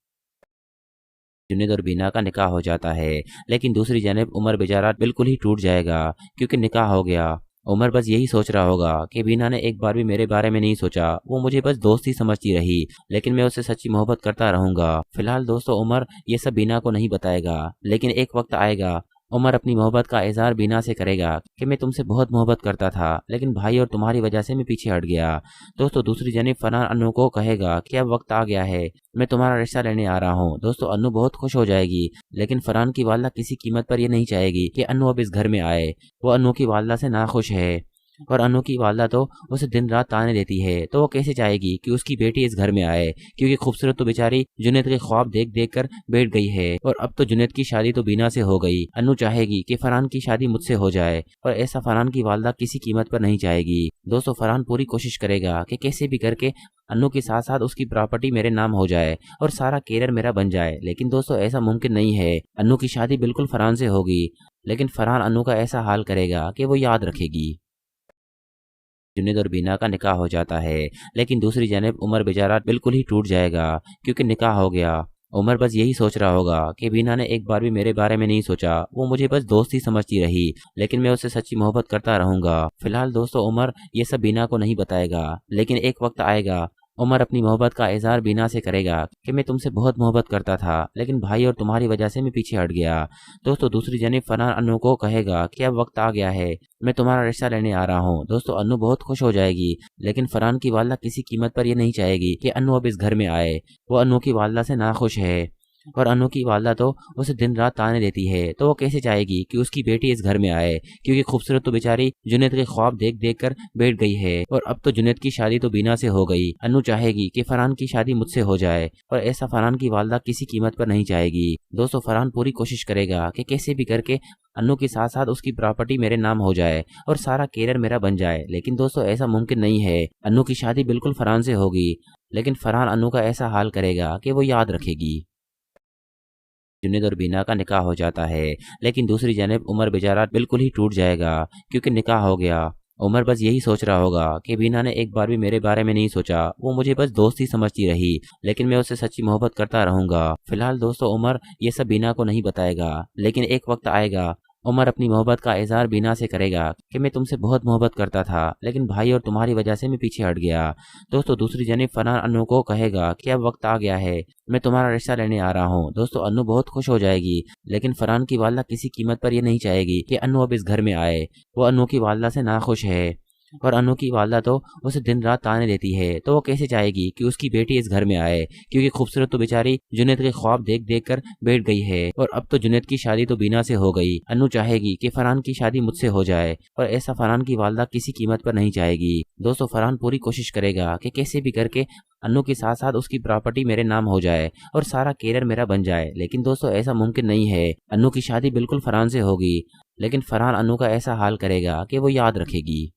जुनैद और बीना का निकाह हो जाता है, लेकिन दूसरी जानिब उमर बेचारा बिल्कुल ही टूट जाएगा, क्योंकि निकाह हो गया। उमर बस यही सोच रहा होगा कि बीना ने एक बार भी मेरे बारे में नहीं सोचा, वो मुझे बस दोस्त ही समझती रही, लेकिन मैं उससे सच्ची मोहब्बत करता रहूंगा। फिलहाल दोस्तों उमर ये सब बीना को नहीं बताएगा, लेकिन एक वक्त आएगा उमर अपनी मोहब्बत का इजहार बीना से करेगा कि मैं तुमसे बहुत मोहब्बत करता था, लेकिन भाई और तुम्हारी वजह से मैं पीछे हट गया। दोस्तों दूसरी जानिब फरहान अनु को कहेगा कि अब वक्त आ गया है, मैं तुम्हारा रिश्ता लेने आ रहा हूँ। दोस्तों अनु बहुत खुश हो जाएगी, लेकिन फरहान की वालदा किसी कीमत पर यह नहीं चाहेगी कि अनु अब इस घर में आए। वो अनु की वालदा से नाखुश है और अनु की वालदा तो उसे दिन रात ताने देती है, तो वो कैसे चाहेगी कि उसकी बेटी इस घर में आए, क्योंकि खूबसूरत तो बेचारी जुनैद के ख्वाब देख देख कर बैठ गई है। और अब तो जुनैद की शादी तो बीना से हो गई। अनु चाहेगी कि फरहान की शादी मुझसे हो जाए, और ऐसा फरहान की वालदा किसी कीमत पर नहीं चाहेगी। दोस्तों फरहान पूरी कोशिश करेगा कि कैसे भी करके अनु के साथ साथ उसकी प्रॉपर्टी मेरे नाम हो जाए और सारा कैरियर मेरा बन जाए, लेकिन दोस्तों ऐसा मुमकिन नहीं है। अनु की शादी बिल्कुल फरहान से होगी, लेकिन फरहान अनु का ऐसा हाल करेगा कि वो याद रखेगी। जुनैद और बीना का निकाह हो जाता है, लेकिन दूसरी जानिब उमर बेचारा बिल्कुल ही टूट जाएगा, क्योंकि निकाह हो गया। उमर बस यही सोच रहा होगा कि बीना ने एक बार भी मेरे बारे में नहीं सोचा, वो मुझे बस दोस्त ही समझती रही, लेकिन मैं उससे सच्ची मोहब्बत करता रहूंगा। फिलहाल दोस्तों उमर ये सब बीना को नहीं बताएगा, लेकिन एक वक्त आएगा उमर अपनी मोहब्बत का इजहार बीना से करेगा कि मैं तुमसे बहुत मोहब्बत करता था, लेकिन भाई और तुम्हारी वजह से मैं पीछे हट गया। दोस्तों दूसरी जानिब फरहान अनु को कहेगा कि अब वक्त आ गया है, मैं तुम्हारा रिश्ता लेने आ रहा हूँ। दोस्तों अनु बहुत खुश हो जाएगी, लेकिन फरहान की वालदा किसी कीमत पर यह नहीं चाहेगी कि अनु अब इस घर में आए। वो अनु की वालदा से नाखुश है और अनु की वालदा तो उसे दिन रात ताने देती है, तो वो कैसे चाहेगी कि उसकी बेटी इस घर में आए, क्योंकि खूबसूरत तो बेचारी जुनैद के ख्वाब देख देख कर बैठ गई है। और अब तो जुनैद की शादी तो बीना से हो गई। अनु चाहेगी कि फरहान की शादी मुझसे हो जाए, और ऐसा फरहान की वालदा किसी कीमत पर नहीं चाहेगी। दोस्तों फरहान पूरी कोशिश करेगा कि कैसे भी करके अनु के साथ साथ उसकी प्रॉपर्टी मेरे नाम हो जाए और सारा कैरियर मेरा बन जाए, लेकिन दोस्तों ऐसा मुमकिन नहीं है। अनु की शादी बिल्कुल फरहान से होगी, लेकिन फरहान अनु का ऐसा हाल करेगा कि वो याद रखेगी। जुनैद और बीना का निकाह हो जाता है, लेकिन दूसरी जानिब उमर बेचारा बिल्कुल ही टूट जाएगा, क्योंकि निकाह हो गया। उमर बस यही सोच रहा होगा कि बीना ने एक बार भी मेरे बारे में नहीं सोचा, वो मुझे बस दोस्त ही समझती रही, लेकिन मैं उससे सच्ची मोहब्बत करता रहूंगा। फिलहाल दोस्तों उमर ये सब बीना को नहीं बताएगा, लेकिन एक वक्त आएगा उमर अपनी मोहब्बत का इजहार बीना से करेगा कि मैं तुमसे बहुत मोहब्बत करता था, लेकिन भाई और तुम्हारी वजह से मैं पीछे हट गया। दोस्तों दूसरी जानिब फरहान अनु को कहेगा कि अब वक्त आ गया है, मैं तुम्हारा रिश्ता लेने आ रहा हूँ। दोस्तों अनु बहुत खुश हो जाएगी, लेकिन फरहान की वालदा किसी कीमत पर यह नहीं चाहेगी कि अनु अब इस घर में आए। वो अनु की वालदा से नाखुश है और अनु की वालदा तो उसे दिन रात ताने देती है, तो वो कैसे चाहेगी कि उसकी बेटी इस घर में आए, क्योंकि खूबसूरत तो बेचारी जुनैद के ख्वाब देख देख कर बैठ गई है। और अब तो जुनैद की शादी तो बीना से हो गई। अनु चाहेगी कि फरहान की शादी मुझसे हो जाए, और ऐसा फरहान की वालदा किसी कीमत पर नहीं चाहेगी। दोस्तों, फरहान पूरी कोशिश करेगा कि कैसे भी करके अनु के साथ साथ उसकी प्रॉपर्टी मेरे नाम हो जाए और सारा कैरियर मेरा बन जाए। लेकिन दोस्तों, ऐसा मुमकिन नहीं है। अनु की शादी बिल्कुल फरहान से होगी, लेकिन फरहान अनु का ऐसा हाल करेगा कि वो याद रखेगी।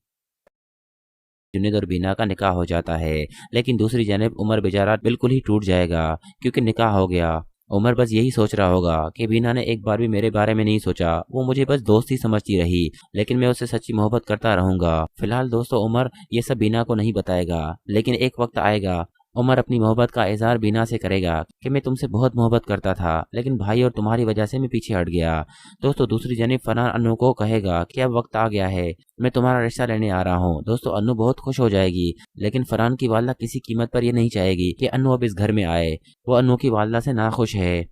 जुनैद और बीना का निकाह हो जाता है, लेकिन दूसरी जानब उमर बेचारा बिल्कुल ही टूट जाएगा, क्योंकि निकाह हो गया। उमर बस यही सोच रहा होगा कि बीना ने एक बार भी मेरे बारे में नहीं सोचा, वो मुझे बस दोस्त ही समझती रही, लेकिन मैं उससे सच्ची मोहब्बत करता रहूंगा। फिलहाल दोस्तों, उमर ये सब बीना को नहीं बताएगा, लेकिन एक वक्त आएगा उमर अपनी मोहब्बत का इजहार बीना से करेगा कि मैं तुमसे बहुत मोहब्बत करता था, लेकिन भाई और तुम्हारी वजह से मैं पीछे हट गया। दोस्तों, दूसरी जानिब फरहान अनु को कहेगा कि अब वक्त आ गया है, मैं तुम्हारा रिश्ता लेने आ रहा हूँ। दोस्तों, अनु बहुत खुश हो जाएगी, लेकिन फरहान की वालदा किसी कीमत पर यह नहीं चाहेगी कि अनु अब इस घर में आए। वो अनु की वालदा से नाखुश है,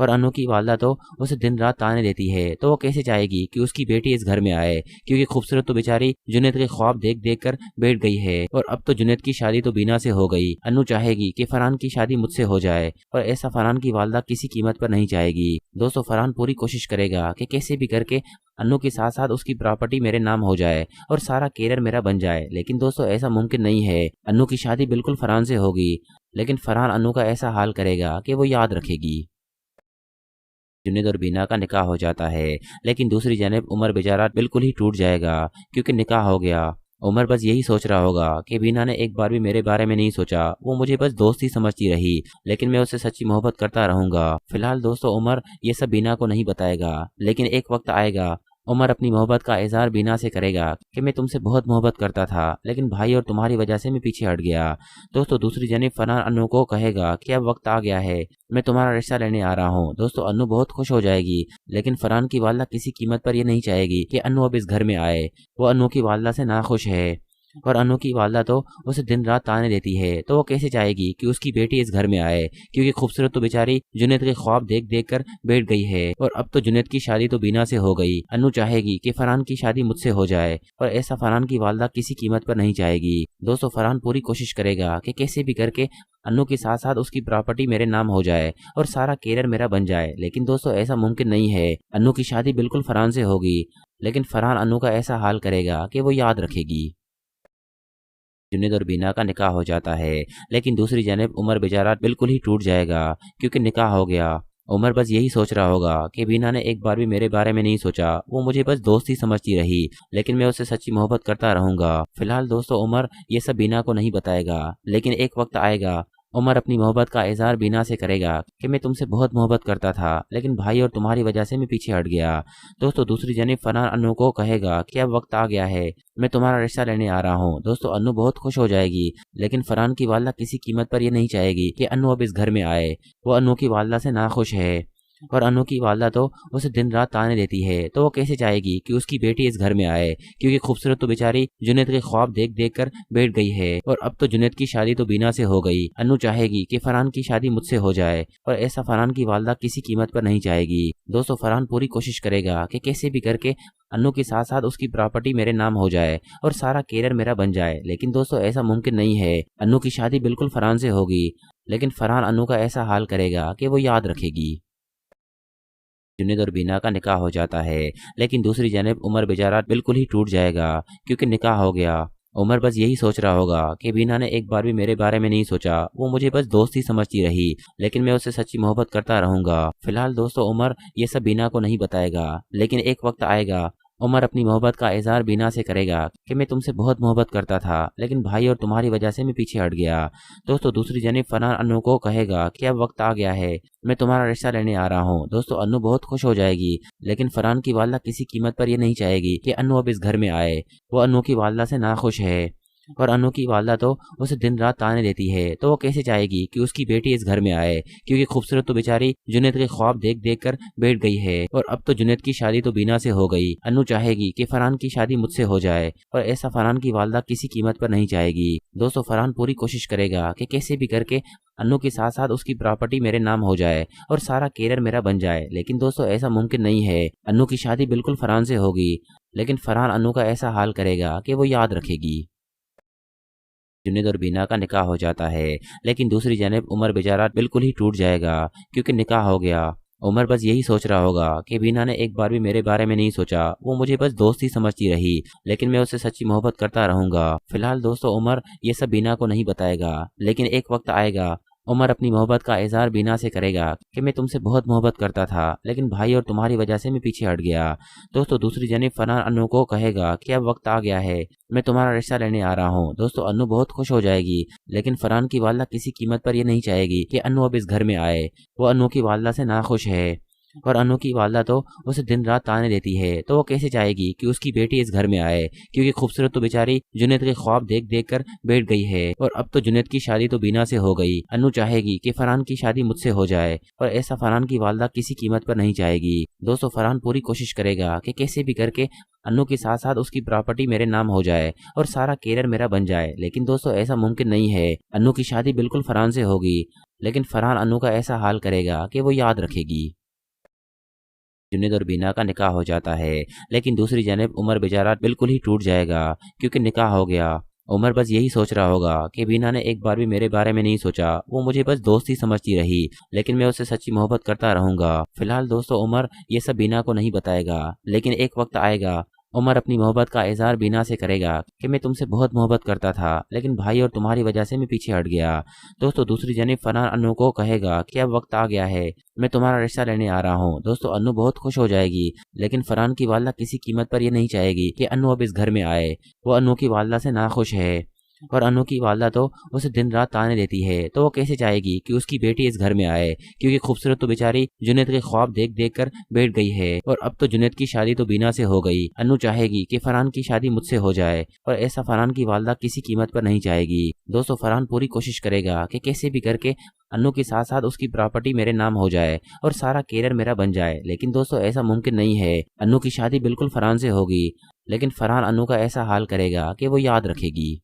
और अनु की वालदा तो उसे दिन रात ताने देती है, तो वो कैसे चाहेगी कि उसकी बेटी इस घर में आए, क्योंकि खूबसूरत तो बेचारी जुनैद के ख्वाब देख देख कर बैठ गई है। और अब तो जुनैद की शादी तो बीना से हो गई। अनु चाहेगी कि फरहान की शादी मुझसे हो जाए, और ऐसा फरहान की वालदा किसी कीमत पर नहीं चाहेगी। दोस्तों, फरहान पूरी कोशिश करेगा कि कैसे भी करके अनु के साथ साथ उसकी प्रॉपर्टी मेरे नाम हो जाए और सारा कैरियर मेरा बन जाए। लेकिन दोस्तों, ऐसा मुमकिन नहीं है। अनु की शादी बिल्कुल फरहान से होगी, लेकिन फरहान अनु का ऐसा हाल करेगा कि वो याद रखेगी। जुनैद और बीना का निकाह हो जाता है, लेकिन दूसरी जानब उमर बेचारा बिल्कुल ही टूट जाएगा, क्योंकि निकाह हो गया। उमर बस यही सोच रहा होगा कि बीना ने एक बार भी मेरे बारे में नहीं सोचा, वो मुझे बस दोस्त ही समझती रही, लेकिन मैं उससे सच्ची मोहब्बत करता रहूंगा। फिलहाल दोस्तों, उमर ये सब बीना को नहीं बताएगा, लेकिन एक वक्त आएगा उमर अपनी मोहब्बत का इजहार बीना से करेगा कि मैं तुमसे बहुत मोहब्बत करता था, लेकिन भाई और तुम्हारी वजह से मैं पीछे हट गया। दोस्तों, दूसरी जानिब फरहान अनु को कहेगा कि अब वक्त आ गया है, मैं तुम्हारा रिश्ता लेने आ रहा हूँ। दोस्तों, अनु बहुत खुश हो जाएगी, लेकिन फरहान की वालदा किसी कीमत पर यह नहीं चाहेगी कि अनु अब इस घर में आए। वो अनु की वालदा से नाखुश है, और अनु की वालदा तो उसे दिन रात ताने देती है, तो वो कैसे चाहेगी कि उसकी बेटी इस घर में आए, क्योंकि खूबसूरत तो बेचारी जुनैद के ख्वाब देख देख कर बैठ गई है। और अब तो जुनैद की शादी तो बीना से हो गई। अनु चाहेगी कि फरहान की शादी मुझसे हो जाए, और ऐसा फरहान की वालदा किसी कीमत पर नहीं चाहेगी। दोस्तों, फरहान पूरी कोशिश करेगा कि कैसे भी करके अनु के साथ साथ उसकी प्रॉपर्टी मेरे नाम हो जाए और सारा कैरियर मेरा बन जाए। लेकिन दोस्तों, ऐसा मुमकिन नहीं है। अनु की शादी बिल्कुल फरहान से होगी, लेकिन फरहान अनु का ऐसा हाल करेगा कि वो याद रखेगी। जुनैद और बीना का निकाह हो जाता है, लेकिन दूसरी जानब उमर बेचारा बिल्कुल ही टूट जाएगा, क्योंकि निकाह हो गया। उमर बस यही सोच रहा होगा कि बीना ने एक बार भी मेरे बारे में नहीं सोचा, वो मुझे बस दोस्त ही समझती रही, लेकिन मैं उससे सच्ची मोहब्बत करता रहूंगा। फिलहाल दोस्तों, उमर ये सब बीना को नहीं बताएगा, लेकिन एक वक्त आएगा उमर अपनी मोहब्बत का इजहार बीना से करेगा कि मैं तुमसे बहुत मोहब्बत करता था, लेकिन भाई और तुम्हारी वजह से मैं पीछे हट गया। दोस्तों, दूसरी जानिब फरहान अनु को कहेगा कि अब वक्त आ गया है, मैं तुम्हारा रिश्ता लेने आ रहा हूँ। दोस्तों, अनु बहुत खुश हो जाएगी, लेकिन फरहान की वालदा किसी कीमत पर यह नहीं चाहेगी कि अनु अब इस घर में आए। वो अनु की वालदा से नाखुश है, और अनु की वालदा तो उसे दिन रात ताने देती है, तो वो कैसे चाहेगी कि उसकी बेटी इस घर में आए, क्योंकि खूबसूरत तो बेचारी जुनैद के ख्वाब देख देख कर बैठ गई है। और अब तो जुनैद की शादी तो बीना से हो गई। अनु चाहेगी कि फरहान की शादी मुझसे हो जाए, और ऐसा फरहान की वालदा किसी कीमत पर नहीं चाहेगी। दोस्तों, फरहान पूरी कोशिश करेगा कि कैसे भी करके अनु के साथ साथ उसकी प्रॉपर्टी मेरे नाम हो जाए और सारा कैरियर मेरा बन जाए। लेकिन दोस्तों, ऐसा मुमकिन नहीं है। अनु की शादी बिल्कुल फरहान से होगी, लेकिन फरहान अनु का ऐसा हाल करेगा कि वो याद रखेगी। जुनैद और बीना का निकाह हो जाता है, लेकिन दूसरी जानब उमर बेचारा बिल्कुल ही टूट जाएगा, क्योंकि निकाह हो गया। उमर बस यही सोच रहा होगा कि बीना ने एक बार भी मेरे बारे में नहीं सोचा, वो मुझे बस दोस्त ही समझती रही, लेकिन मैं उससे सच्ची मोहब्बत करता रहूंगा। फिलहाल दोस्तों, उमर ये सब बीना को नहीं बताएगा, लेकिन एक वक्त आएगा उमर अपनी मोहब्बत का इजहार बीना से करेगा कि मैं तुमसे बहुत मोहब्बत करता था, लेकिन भाई और तुम्हारी वजह से मैं पीछे हट गया। दोस्तों, दूसरी जानिब फरहान अनु को कहेगा कि अब वक्त आ गया है, मैं तुम्हारा रिश्ता लेने आ रहा हूँ। दोस्तों, अनु बहुत खुश हो जाएगी, लेकिन फरहान की वालदा किसी कीमत पर यह नहीं चाहेगी कि अनु अब इस घर में आए। वो अनु की वालदा से नाखुश है, और अनु की वालदा तो उसे दिन रात ताने देती है, तो वो कैसे चाहेगी कि उसकी बेटी इस घर में आए, क्योंकि खूबसूरत तो बेचारी जुनैद के ख्वाब देख देख कर बैठ गई है। और अब तो जुनैद की शादी तो बीना से हो गई। अनु चाहेगी कि फरहान की शादी मुझसे हो जाए, और ऐसा फरहान की वालदा किसी कीमत पर नहीं चाहेगी। दोस्तों, फरहान पूरी कोशिश करेगा कि कैसे भी करके अनु के साथ साथ उसकी प्रॉपर्टी मेरे नाम हो जाए और सारा कैरियर मेरा बन जाए। लेकिन दोस्तों, ऐसा मुमकिन नहीं है। अनु की शादी बिल्कुल फरहान से होगी, लेकिन फरहान अनु का ऐसा हाल करेगा कि वो याद रखेगी। जुनैद और बीना का निकाह हो जाता है, लेकिन दूसरी जानब उमर बेचारा बिल्कुल ही टूट जाएगा, क्योंकि निकाह हो गया। उमर बस यही सोच रहा होगा कि बीना ने एक बार भी मेरे बारे में नहीं सोचा, वो मुझे बस दोस्त ही समझती रही, लेकिन मैं उससे सच्ची मोहब्बत करता रहूंगा। फिलहाल दोस्तों, उमर ये सब बीना को नहीं बताएगा, लेकिन एक वक्त आएगा उमर अपनी मोहब्बत का इजहार बीना से करेगा कि मैं तुमसे बहुत मोहब्बत करता था, लेकिन भाई और तुम्हारी वजह से मैं पीछे हट गया। दोस्तों, दूसरी जानिब फरहान अनु को कहेगा कि अब वक्त आ गया है, मैं तुम्हारा रिश्ता लेने आ रहा हूँ। दोस्तों, अनु बहुत खुश हो जाएगी, लेकिन फरहान की वालदा किसी कीमत पर यह नहीं चाहेगी कि अनु अब इस घर में आए। वो अनु की वालदा से नाखुश है, और अनु की वालदा तो उसे दिन रात ताने देती है, तो वो कैसे चाहेगी कि उसकी बेटी इस घर में आए, क्योंकि खूबसूरत तो बेचारी जुनैद के ख्वाब देख देख कर बैठ गई है। और अब तो जुनैद की शादी तो बीना से हो गई। अनु चाहेगी कि फरहान की शादी मुझसे हो जाए, और ऐसा फरहान की वालदा किसी कीमत पर नहीं चाहेगी। दोस्तों, फरहान पूरी कोशिश करेगा कि कैसे भी करके अनु के साथ साथ उसकी प्रॉपर्टी मेरे नाम हो जाए और सारा कैरियर मेरा बन जाए। लेकिन दोस्तों, ऐसा मुमकिन नहीं है। अनु की शादी बिल्कुल फरहान से होगी, लेकिन फरहान अनु का ऐसा हाल करेगा कि वो याद रखेगी। जुनैद और बीना का निकाह हो जाता है, लेकिन दूसरी जानब उमर बेचारा बिल्कुल ही टूट जाएगा, क्योंकि निकाह हो गया। उमर बस यही सोच रहा होगा कि बीना ने एक बार भी मेरे बारे में नहीं सोचा, वो मुझे बस दोस्त ही समझती रही, लेकिन मैं उससे सच्ची मोहब्बत करता रहूंगा। फिलहाल दोस्तों, उमर ये सब बीना को नहीं बताएगा, लेकिन एक वक्त आएगा उमर अपनी मोहब्बत का इजहार बीना से करेगा कि मैं तुमसे बहुत मोहब्बत करता था, लेकिन भाई और तुम्हारी वजह से मैं पीछे हट गया। दोस्तों, दूसरी जानिब फरहान अनु को कहेगा कि अब वक्त आ गया है, मैं तुम्हारा रिश्ता लेने आ रहा हूँ। दोस्तों, अनु बहुत खुश हो जाएगी, लेकिन फरहान की वालदा किसी कीमत पर यह नहीं चाहेगी कि अनु अब इस घर में आए। वो अनु की वालदा से नाखुश है, और अनु की वालदा तो उसे दिन रात ताने देती है, तो वो कैसे चाहेगी कि उसकी बेटी इस घर में आए, क्योंकि खूबसूरत तो बेचारी जुनैद के ख्वाब देख देख कर बैठ गई है। और अब तो जुनैद की शादी तो बीना से हो गई। अनु चाहेगी कि फरहान की शादी मुझसे हो जाए, और ऐसा फरहान की वालदा किसी कीमत पर नहीं चाहेगी। दोस्तों, फरहान पूरी कोशिश करेगा कि कैसे भी करके अनु के साथ साथ उसकी प्रॉपर्टी मेरे नाम हो जाए और सारा कैरियर मेरा बन जाए। लेकिन दोस्तों, ऐसा मुमकिन नहीं है। अनु की शादी बिल्कुल फरहान से होगी, लेकिन फरहान अनु का ऐसा हाल करेगा कि वो याद रखेगी।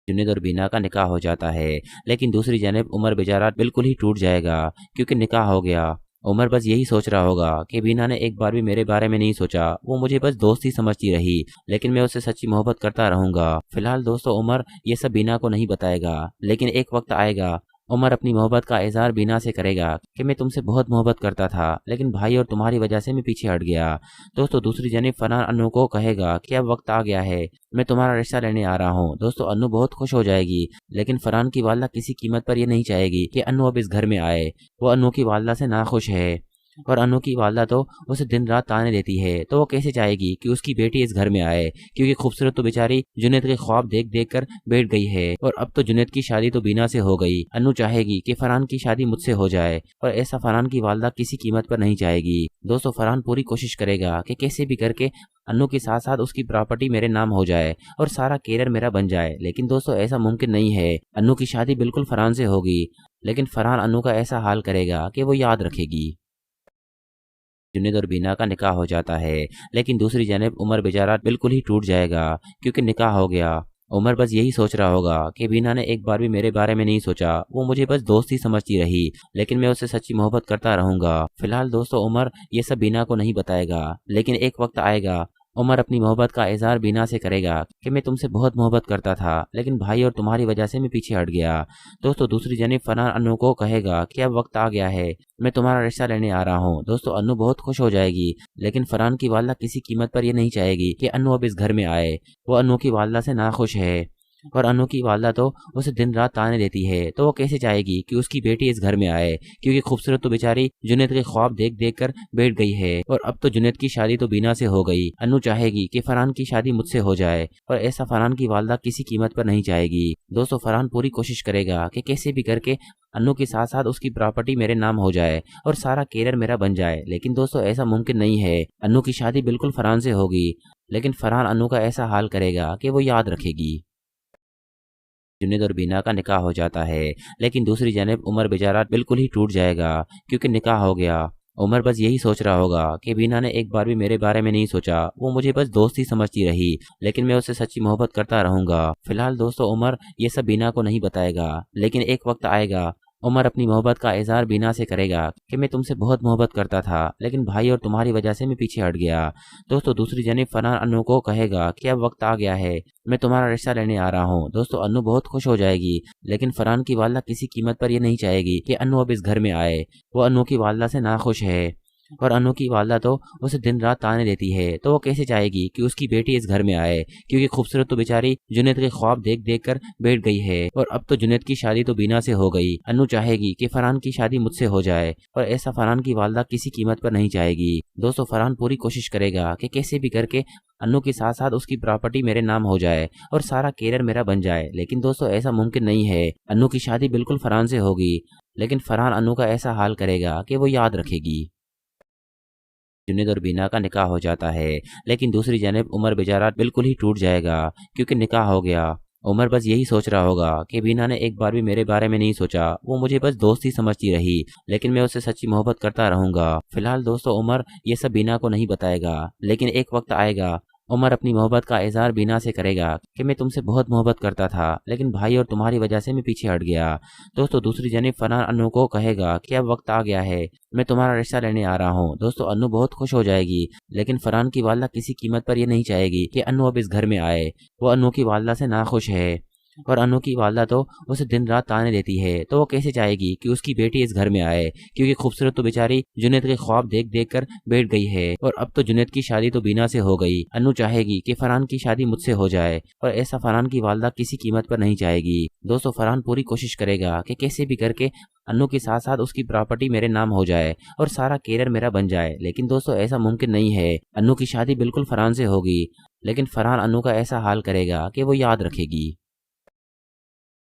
जुनैद और बीना का निकाह हो जाता है, लेकिन दूसरी जानब उमर बेचारा बिल्कुल ही टूट जाएगा, क्योंकि निकाह हो गया। उमर बस यही सोच रहा होगा कि बीना ने एक बार भी मेरे बारे में नहीं सोचा, वो मुझे बस दोस्त ही समझती रही, लेकिन मैं उससे सच्ची मोहब्बत करता रहूंगा। फिलहाल दोस्तों, उमर ये सब बीना को नहीं बताएगा, लेकिन एक वक्त आएगा उमर अपनी मोहब्बत का इजहार बीना से करेगा कि मैं तुमसे बहुत मोहब्बत करता था, लेकिन भाई और तुम्हारी वजह से मैं पीछे हट गया। दोस्तों, दूसरी जानिब फरहान अनु को कहेगा कि अब वक्त आ गया है, मैं तुम्हारा रिश्ता लेने आ रहा हूँ। दोस्तों, अनु बहुत खुश हो जाएगी, लेकिन फरहान की वालदा किसी कीमत पर यह नहीं चाहेगी कि अनु अब इस घर में आए। वो अनु की वालदा से नाखुश है, और अनु की वालदा तो उसे दिन रात ताने देती है, तो वो कैसे चाहेगी कि उसकी बेटी इस घर में आए, क्योंकि खूबसूरत तो बेचारी जुनैद के ख्वाब देख देख कर बैठ गई है। और अब तो जुनैद की शादी तो बीना से हो गई। अनु चाहेगी कि फरहान की शादी मुझसे हो जाए, और ऐसा फरहान की वालदा किसी कीमत पर नहीं चाहेगी। दोस्तों, फरहान पूरी कोशिश करेगा कि कैसे भी करके अनु के साथ साथ उसकी प्रॉपर्टी मेरे नाम हो जाए और सारा कैरियर मेरा बन जाए। लेकिन दोस्तों, ऐसा मुमकिन नहीं है। अनु की शादी बिल्कुल फरहान से होगी, लेकिन फरहान अनु का ऐसा हाल करेगा कि वो याद रखेगी। जुनैद और बीना का निकाह हो जाता है, लेकिन दूसरी जानब उमर बेचारा बिल्कुल ही टूट जाएगा, क्योंकि निकाह हो गया। उमर बस यही सोच रहा होगा कि बीना ने एक बार भी मेरे बारे में नहीं सोचा, वो मुझे बस दोस्त ही समझती रही, लेकिन मैं उससे सच्ची मोहब्बत करता रहूंगा। फिलहाल दोस्तों, उमर ये सब बीना को नहीं बताएगा, लेकिन एक वक्त आएगा उमर अपनी मोहब्बत का इजहार बीना से करेगा कि मैं तुमसे बहुत मोहब्बत करता था, लेकिन भाई और तुम्हारी वजह से मैं पीछे हट गया। दोस्तों, दूसरी जानिब फरहान अनु को कहेगा कि अब वक्त आ गया है, मैं तुम्हारा रिश्ता लेने आ रहा हूँ। दोस्तों, अनु बहुत खुश हो जाएगी, लेकिन फरहान की वालदा किसी कीमत पर यह नहीं चाहेगी कि अनु अब इस घर में आए। वो अनु की वालदा से नाखुश है, और अनु की वालदा तो उसे दिन रात ताने देती है, तो वो कैसे चाहेगी कि उसकी बेटी इस घर में आए, क्योंकि खूबसूरत तो बेचारी जुनैद के ख्वाब देख देख कर बैठ गई है। और अब तो जुनैद की शादी तो बीना से हो गई। अनु चाहेगी कि फरहान की शादी मुझसे हो जाए, और ऐसा फरहान की वालदा किसी कीमत पर नहीं चाहेगी। दोस्तों, फरहान पूरी कोशिश करेगा कि कैसे भी करके अनु के साथ साथ उसकी प्रॉपर्टी मेरे नाम हो जाए और सारा कैरियर मेरा बन जाए। लेकिन दोस्तों, ऐसा मुमकिन नहीं है। अनु की शादी बिल्कुल फरहान से होगी, लेकिन फरहान अनु का ऐसा हाल करेगा कि वो याद रखेगी। जुनेद और बीना का निकाह हो जाता है, लेकिन दूसरी जानब उमर बेचारा बिल्कुल ही टूट जाएगा क्योंकि निकाह हो गया। उमर बस यही सोच रहा होगा कि बीना ने एक बार भी मेरे बारे में नहीं सोचा, वो मुझे बस दोस्त ही समझती रही, लेकिन मैं उससे सच्ची मोहब्बत करता रहूंगा। फिलहाल दोस्तों उमर ये सब बीना को नहीं बताएगा, लेकिन एक वक्त आएगा उमर अपनी मोहब्बत का इजहार बीना से करेगा कि मैं तुमसे बहुत मोहब्बत करता था, लेकिन भाई और तुम्हारी वजह से मैं पीछे हट गया। दोस्तों दूसरी जनिब फरहान अनु को कहेगा कि अब वक्त आ गया है, मैं तुम्हारा रिश्ता लेने आ रहा हूँ। दोस्तों अनु बहुत खुश हो जाएगी, लेकिन फरहान की वालदा किसी कीमत पर यह नहीं चाहेगी कि अनु अब इस घर में आए। वो अनु की वालदा से नाखुश है और अनु की वालदा तो उसे दिन रात ताने देती है, तो वो कैसे चाहेगी कि उसकी बेटी इस घर में आए, क्योंकि खूबसूरत तो बेचारी जुनेद के ख्वाब देख देख कर बैठ गई है और अब तो जुनेद की शादी तो बीना से हो गई। अनु चाहेगी कि फरहान की शादी मुझसे हो जाए और ऐसा फरहान की वालदा किसी कीमत पर नहीं चाहेगी। दोस्तों फरहान पूरी कोशिश करेगा कि कैसे भी करके अनु के साथ साथ उसकी प्रॉपर्टी मेरे नाम हो जाए और सारा कैरियर मेरा बन जाए, लेकिन दोस्तों ऐसा मुमकिन नहीं है। अनु की शादी बिल्कुल फरहान से होगी, लेकिन फरहान अनु का ऐसा हाल करेगा कि वो याद रखेगी। जुनेद और बीना का निकाह हो जाता है, लेकिन दूसरी जानब उमर बेचारा बिल्कुल ही टूट जाएगा क्योंकि निकाह हो गया। उमर बस यही सोच रहा होगा कि बीना ने एक बार भी मेरे बारे में नहीं सोचा, वो मुझे बस दोस्त ही समझती रही, लेकिन मैं उससे सच्ची मोहब्बत करता रहूंगा। फिलहाल दोस्तों उमर ये सब बीना को नहीं बताएगा, लेकिन एक वक्त आएगा उमर अपनी मोहब्बत का इजहार बीना से करेगा कि मैं तुमसे बहुत मोहब्बत करता था, लेकिन भाई और तुम्हारी वजह से मैं पीछे हट गया। दोस्तों दूसरी जनिब फरहान अनु को कहेगा कि अब वक्त आ गया है, मैं तुम्हारा रिश्ता लेने आ रहा हूँ। दोस्तों अनु बहुत खुश हो जाएगी, लेकिन फरहान की वालदा किसी कीमत पर यह नहीं चाहेगी कि अनु अब इस घर में आए। वो अनु की वालदा से नाखुश है और अनु की वालदा तो उसे दिन रात ताने देती है, तो वो कैसे चाहेगी कि उसकी बेटी इस घर में आए, क्योंकि खूबसूरत तो बेचारी जुनेद के ख्वाब देख देख कर बैठ गई है और अब तो जुनेद की शादी तो बीना से हो गई। अनु चाहेगी कि फरहान की शादी मुझसे हो जाए और ऐसा फरहान की वालदा किसी कीमत पर नहीं चाहेगी। दोस्तों फरहान पूरी कोशिश करेगा कि कैसे भी करके अनु के साथ साथ उसकी प्रॉपर्टी मेरे नाम हो जाए और सारा कैरियर मेरा बन जाए, लेकिन दोस्तों ऐसा मुमकिन नहीं है। अनु की शादी बिल्कुल फरहान से होगी, लेकिन फरहान अनु का ऐसा हाल करेगा कि वो याद रखेगी।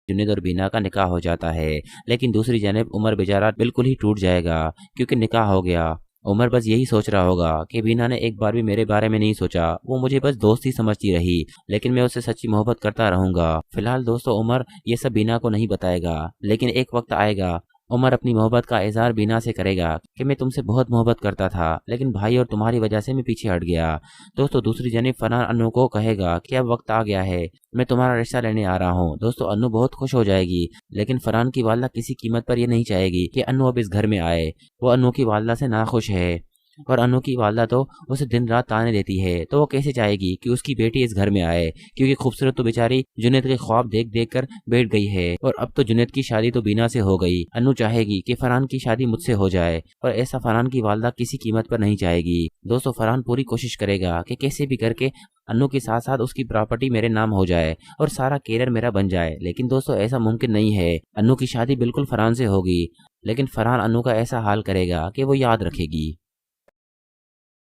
जुनेद और बीना का निकाह हो जाता है, लेकिन दूसरी जानब उमर बेचारा बिल्कुल ही टूट जाएगा क्योंकि निकाह हो गया। उमर बस यही सोच रहा होगा कि बीना ने एक बार भी मेरे बारे में नहीं सोचा, वो मुझे बस दोस्त ही समझती रही, लेकिन मैं उससे सच्ची मोहब्बत करता रहूंगा। फिलहाल दोस्तों उमर ये सब बीना को नहीं बताएगा, लेकिन एक वक्त आएगा उमर अपनी मोहब्बत का इजहार बीना से करेगा कि मैं तुमसे बहुत मोहब्बत करता था, लेकिन भाई और तुम्हारी वजह से मैं पीछे हट गया। दोस्तों दूसरी जनिब फरहान अनु को कहेगा कि अब वक्त आ गया है, मैं तुम्हारा रिश्ता लेने आ रहा हूँ। दोस्तों अनु बहुत खुश हो जाएगी, लेकिन फरहान की वालदा किसी कीमत पर यह नहीं चाहेगी कि अनु अब इस घर में आए। वो अनु की वालदा से नाखुश है और अनु की वालदा तो उसे दिन रात ताने देती है, तो वो कैसे चाहेगी कि उसकी बेटी इस घर में आए, क्योंकि खूबसूरत तो बेचारी जुनेद के ख्वाब देख देख कर बैठ गई है और अब तो जुनेद की शादी तो बीना से हो गई। अनु चाहेगी कि फरहान की शादी मुझसे हो जाए और ऐसा फरहान की वालदा किसी कीमत पर नहीं चाहेगी। दोस्तों फरहान पूरी कोशिश करेगा कि कैसे भी करके अनु के साथ साथ उसकी प्रॉपर्टी मेरे नाम हो जाए और सारा कैरियर मेरा बन जाए, लेकिन दोस्तों ऐसा मुमकिन नहीं है। अनु की शादी बिल्कुल फरहान से होगी, लेकिन फरहान अनु का ऐसा हाल करेगा कि वो याद रखेगी।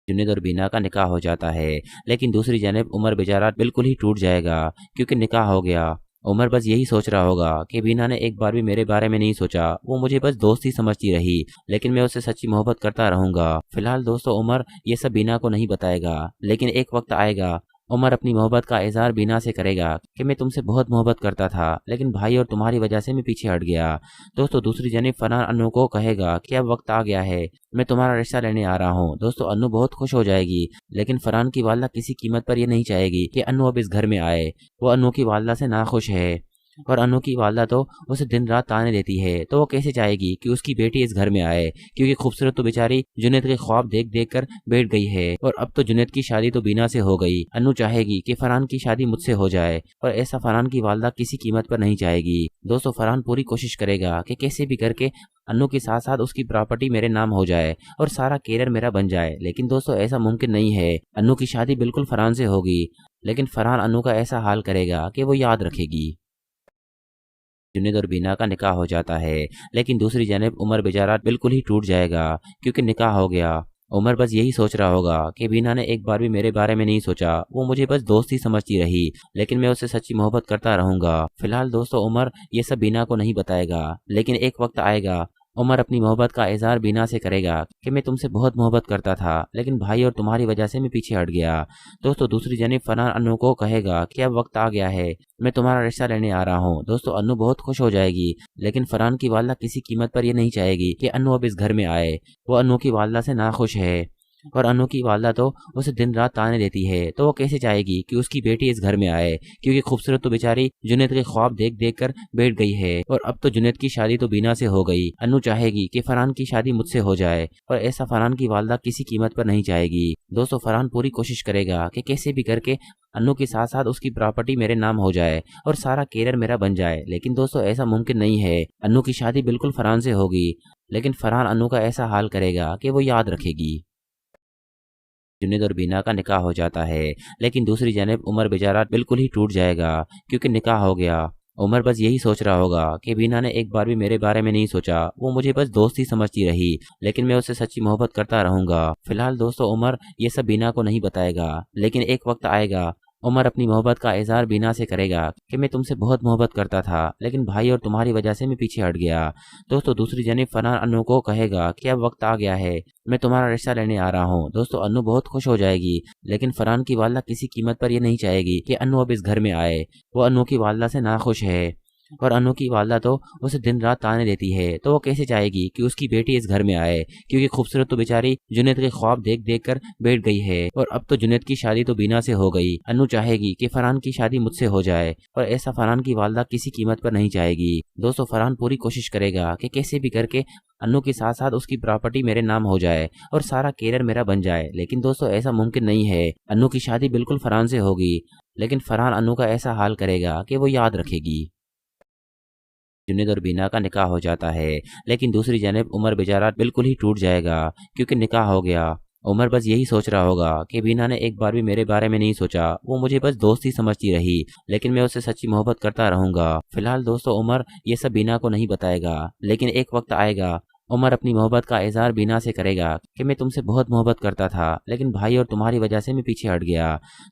जुनेद और बीना का निकाह हो जाता है, लेकिन दूसरी जानब उमर बेचारा बिल्कुल ही टूट जाएगा क्योंकि निकाह हो गया। उमर बस यही सोच रहा होगा कि बीना ने एक बार भी मेरे बारे में नहीं सोचा, वो मुझे बस दोस्त ही समझती रही, लेकिन मैं उससे सच्ची मोहब्बत करता रहूंगा। फिलहाल दोस्तों उमर ये सब बीना को नहीं बताएगा, लेकिन एक वक्त आएगा उमर अपनी मोहब्बत का इजहार बीना से करेगा कि मैं तुमसे बहुत मोहब्बत करता था, लेकिन भाई और तुम्हारी वजह से मैं पीछे हट गया। दोस्तों दूसरी जनिब फरहान अनु को कहेगा कि अब वक्त आ गया है, मैं तुम्हारा रिश्ता लेने आ रहा हूँ। दोस्तों अनु बहुत खुश हो जाएगी, लेकिन फरहान की वालदा किसी कीमत पर यह नहीं चाहेगी कि अनु अब इस घर में आए। वो अनु की वालदा से नाखुश है और अनु की वालदा तो उसे दिन रात ताने देती है, तो वो कैसे चाहेगी कि उसकी बेटी इस घर में आए, क्योंकि खूबसूरत तो बेचारी जुनेद के ख्वाब देख देख कर बैठ गई है और अब तो जुनेद की शादी तो बीना से हो गई। अनु चाहेगी कि फरहान की शादी मुझसे हो जाए और ऐसा फरहान की वालदा किसी कीमत पर नहीं चाहेगी। दोस्तों फरहान पूरी कोशिश करेगा कि कैसे भी करके अनु के साथ साथ उसकी प्रॉपर्टी मेरे नाम हो जाए और सारा कैरियर मेरा बन जाए, लेकिन दोस्तों ऐसा मुमकिन नहीं है। अनु की शादी बिल्कुल फरहान से होगी, लेकिन फरहान अनु का ऐसा हाल करेगा कि वो याद रखेगी। जुनेद और बीना का निकाह हो जाता है, लेकिन दूसरी जानब उमर बेचारा बिल्कुल ही टूट जाएगा क्योंकि निकाह हो गया। उमर बस यही सोच रहा होगा कि बीना ने एक बार भी मेरे बारे में नहीं सोचा, वो मुझे बस दोस्त ही समझती रही, लेकिन मैं उससे सच्ची मोहब्बत करता रहूंगा। फिलहाल दोस्तों उमर ये सब बीना को नहीं बताएगा, लेकिन एक वक्त आएगा उमर अपनी मोहब्बत का इजहार बीना से करेगा कि मैं तुमसे बहुत मोहब्बत करता था, लेकिन भाई और तुम्हारी वजह से मैं पीछे हट गया। दोस्तों दूसरी जानिब फरहान अनु को कहेगा कि अब वक्त आ गया है, मैं तुम्हारा रिश्ता लेने आ रहा हूँ। दोस्तों अनु बहुत खुश हो जाएगी, लेकिन फरहान की वालदा किसी कीमत पर यह नहीं चाहेगी कि अनु अब इस घर में आए। वो अनु की वालदा से नाखुश है और अनु की वालदा तो उसे दिन रात ताने देती है, तो वो कैसे चाहेगी कि उसकी बेटी इस घर में आए, क्योंकि खूबसूरत तो बेचारी जुनैद के ख्वाब देख देख कर बैठ गई है और अब तो जुनैद की शादी तो बीना से हो गई। अनु चाहेगी कि फरहान की शादी मुझसे हो जाए और ऐसा फरहान की वालदा किसी कीमत पर नहीं चाहेगी। दोस्तों फरहान पूरी कोशिश करेगा कि कैसे भी करके अनु के साथ साथ उसकी प्रॉपर्टी मेरे नाम हो जाए और सारा कैरियर मेरा बन जाए, लेकिन दोस्तों ऐसा मुमकिन नहीं है। अनु की शादी बिल्कुल फरहान से होगी, लेकिन फरहान अनु का ऐसा हाल करेगा कि वो याद रखेगी। जुनैद और बीना का निकाह हो जाता है, लेकिन दूसरी जानिब उमर बेचारा बिल्कुल ही टूट जाएगा क्योंकि निकाह हो गया। उमर बस यही सोच रहा होगा कि बीना ने एक बार भी मेरे बारे में नहीं सोचा, वो मुझे बस दोस्त ही समझती रही, लेकिन मैं उससे सच्ची मोहब्बत करता रहूंगा। फिलहाल दोस्तों उमर ये सब बीना को नहीं बताएगा, लेकिन एक वक्त आएगा उमर अपनी मोहब्बत का इजहार बीना से करेगा कि मैं तुमसे बहुत मोहब्बत करता था, लेकिन भाई और तुम्हारी वजह से मैं पीछे हट गया। दोस्तों दूसरी जानिब फरहान अनु को कहेगा कि अब वक्त आ गया है, मैं तुम्हारा रिश्ता लेने आ रहा हूँ। दोस्तों अनु बहुत खुश हो जाएगी, लेकिन फरहान की वालदा किसी कीमत पर यह नहीं चाहेगी कि अनु अब इस घर में आए। वो अनु की वालदा से नाखुश है और अनु की वालदा तो उसे दिन रात ताने देती है, तो वो कैसे चाहेगी कि उसकी बेटी इस घर में आए, क्योंकि खूबसूरत तो बेचारी जुनैद के ख्वाब देख देख कर बैठ गई है और अब तो जुनैद की शादी तो बीना से हो गई। अनु चाहेगी कि फरहान की शादी मुझसे हो जाए और ऐसा फरहान की वालदा किसी कीमत पर नहीं चाहेगी। दोस्तों फरहान पूरी कोशिश करेगा कि कैसे भी करके अनु के साथ साथ उसकी प्रॉपर्टी मेरे नाम हो जाए और सारा कैरियर मेरा बन जाए, लेकिन दोस्तों ऐसा मुमकिन नहीं है। अनु की शादी बिल्कुल फरहान से होगी, लेकिन फरहान अनु का ऐसा हाल करेगा कि वो याद रखेगी। जुनैद और बीना का निकाह हो जाता है, लेकिन दूसरी जानिब उमर बेचारा बिल्कुल ही टूट जाएगा क्योंकि निकाह हो गया। उमर बस यही सोच रहा होगा कि बीना ने एक बार भी मेरे बारे में नहीं सोचा, वो मुझे बस दोस्त ही समझती रही, लेकिन मैं उससे सच्ची मोहब्बत करता रहूंगा। फिलहाल दोस्तों उमर ये सब बीना को नहीं बताएगा, लेकिन एक वक्त आएगा उमर अपनी मोहब्बत का इजहार बीना से करेगा कि मैं तुमसे बहुत मोहब्बत करता था, लेकिन भाई और तुम्हारी वजह से मैं पीछे हट गया।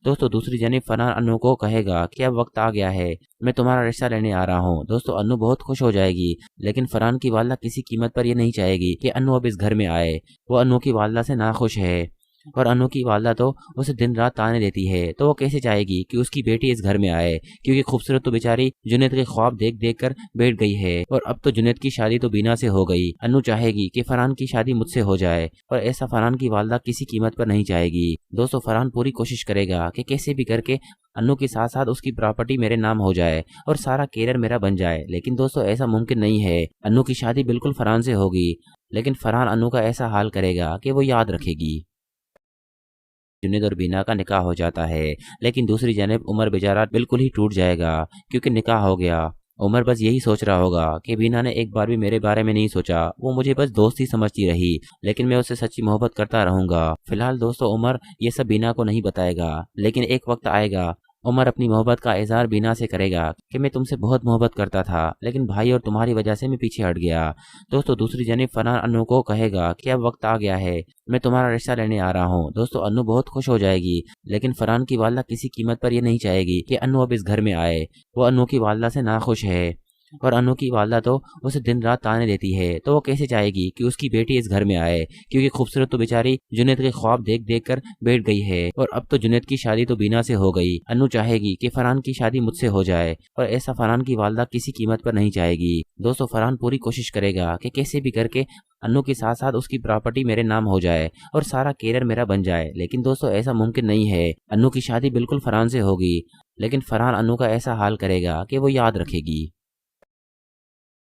दोस्तों दूसरी जानिब फरहान अनु को कहेगा कि अब वक्त आ गया है, मैं तुम्हारा रिश्ता लेने आ रहा हूँ। दोस्तों अनु बहुत खुश हो जाएगी, लेकिन फरहान की वालदा किसी कीमत पर यह नहीं चाहेगी कि अनु अब इस घर में आए। वो अनु की वालदा से नाखुश है और अनु की वालदा तो उसे दिन रात ताने देती है, तो वो कैसे चाहेगी कि उसकी बेटी इस घर में आए, क्योंकि खूबसूरत तो बेचारी जुनैद के ख्वाब देख देख कर बैठ गई है और अब तो जुनैद की शादी तो बीना से हो गई। अनु चाहेगी कि फरहान की शादी मुझसे हो जाए और ऐसा फरहान की वालदा किसी कीमत पर नहीं चाहेगी। दोस्तों फरहान पूरी कोशिश करेगा कि कैसे भी करके अनु के साथ साथ उसकी प्रॉपर्टी मेरे नाम हो जाए और सारा कैरियर मेरा बन जाए, लेकिन दोस्तों ऐसा मुमकिन नहीं है। अनु की शादी बिल्कुल फरहान से होगी, लेकिन फरहान अनु का ऐसा हाल करेगा कि वो याद रखेगी। जुनैद और बीना का निकाह हो जाता है, लेकिन दूसरी जानिब उमर बेचारा बिल्कुल ही टूट जाएगा क्योंकि निकाह हो गया। उमर बस यही सोच रहा होगा कि बीना ने एक बार भी मेरे बारे में नहीं सोचा, वो मुझे बस दोस्त ही समझती रही, लेकिन मैं उससे सच्ची मोहब्बत करता रहूंगा। फिलहाल दोस्तों उमर ये सब बीना को नहीं बताएगा, लेकिन एक वक्त आएगा उमर अपनी मोहब्बत का इजहार बीना से करेगा कि मैं तुमसे बहुत मोहब्बत करता था, लेकिन भाई और तुम्हारी वजह से मैं पीछे हट गया। दोस्तों दूसरी जानिब फरहान अनु को कहेगा कि अब वक्त आ गया है, मैं तुम्हारा रिश्ता लेने आ रहा हूँ। दोस्तों अनु बहुत खुश हो जाएगी, लेकिन फरहान की वालदा किसी कीमत पर यह नहीं चाहेगी कि अनु अब इस घर में आए। वो अनु की वालदा से नाखुश है और अनु की वालदा तो उसे दिन रात ताने देती है, तो वो कैसे चाहेगी कि उसकी बेटी इस घर में आए, क्योंकि खूबसूरत तो बेचारी जुनैद के ख्वाब देख देख कर बैठ गई है और अब तो जुनैद की शादी तो बीना से हो गई। अनु चाहेगी कि फरहान की शादी मुझसे हो जाए और ऐसा फरहान की वालदा किसी कीमत पर नहीं चाहेगी। दोस्तों फरहान पूरी कोशिश करेगा कि कैसे भी करके अनु के साथ साथ उसकी प्रॉपर्टी मेरे नाम हो जाए और सारा कैरियर मेरा बन जाए, लेकिन दोस्तों ऐसा मुमकिन नहीं है। अनु की शादी बिल्कुल फरहान से होगी, लेकिन फरहान अनु का ऐसा हाल करेगा कि वो याद रखेगी।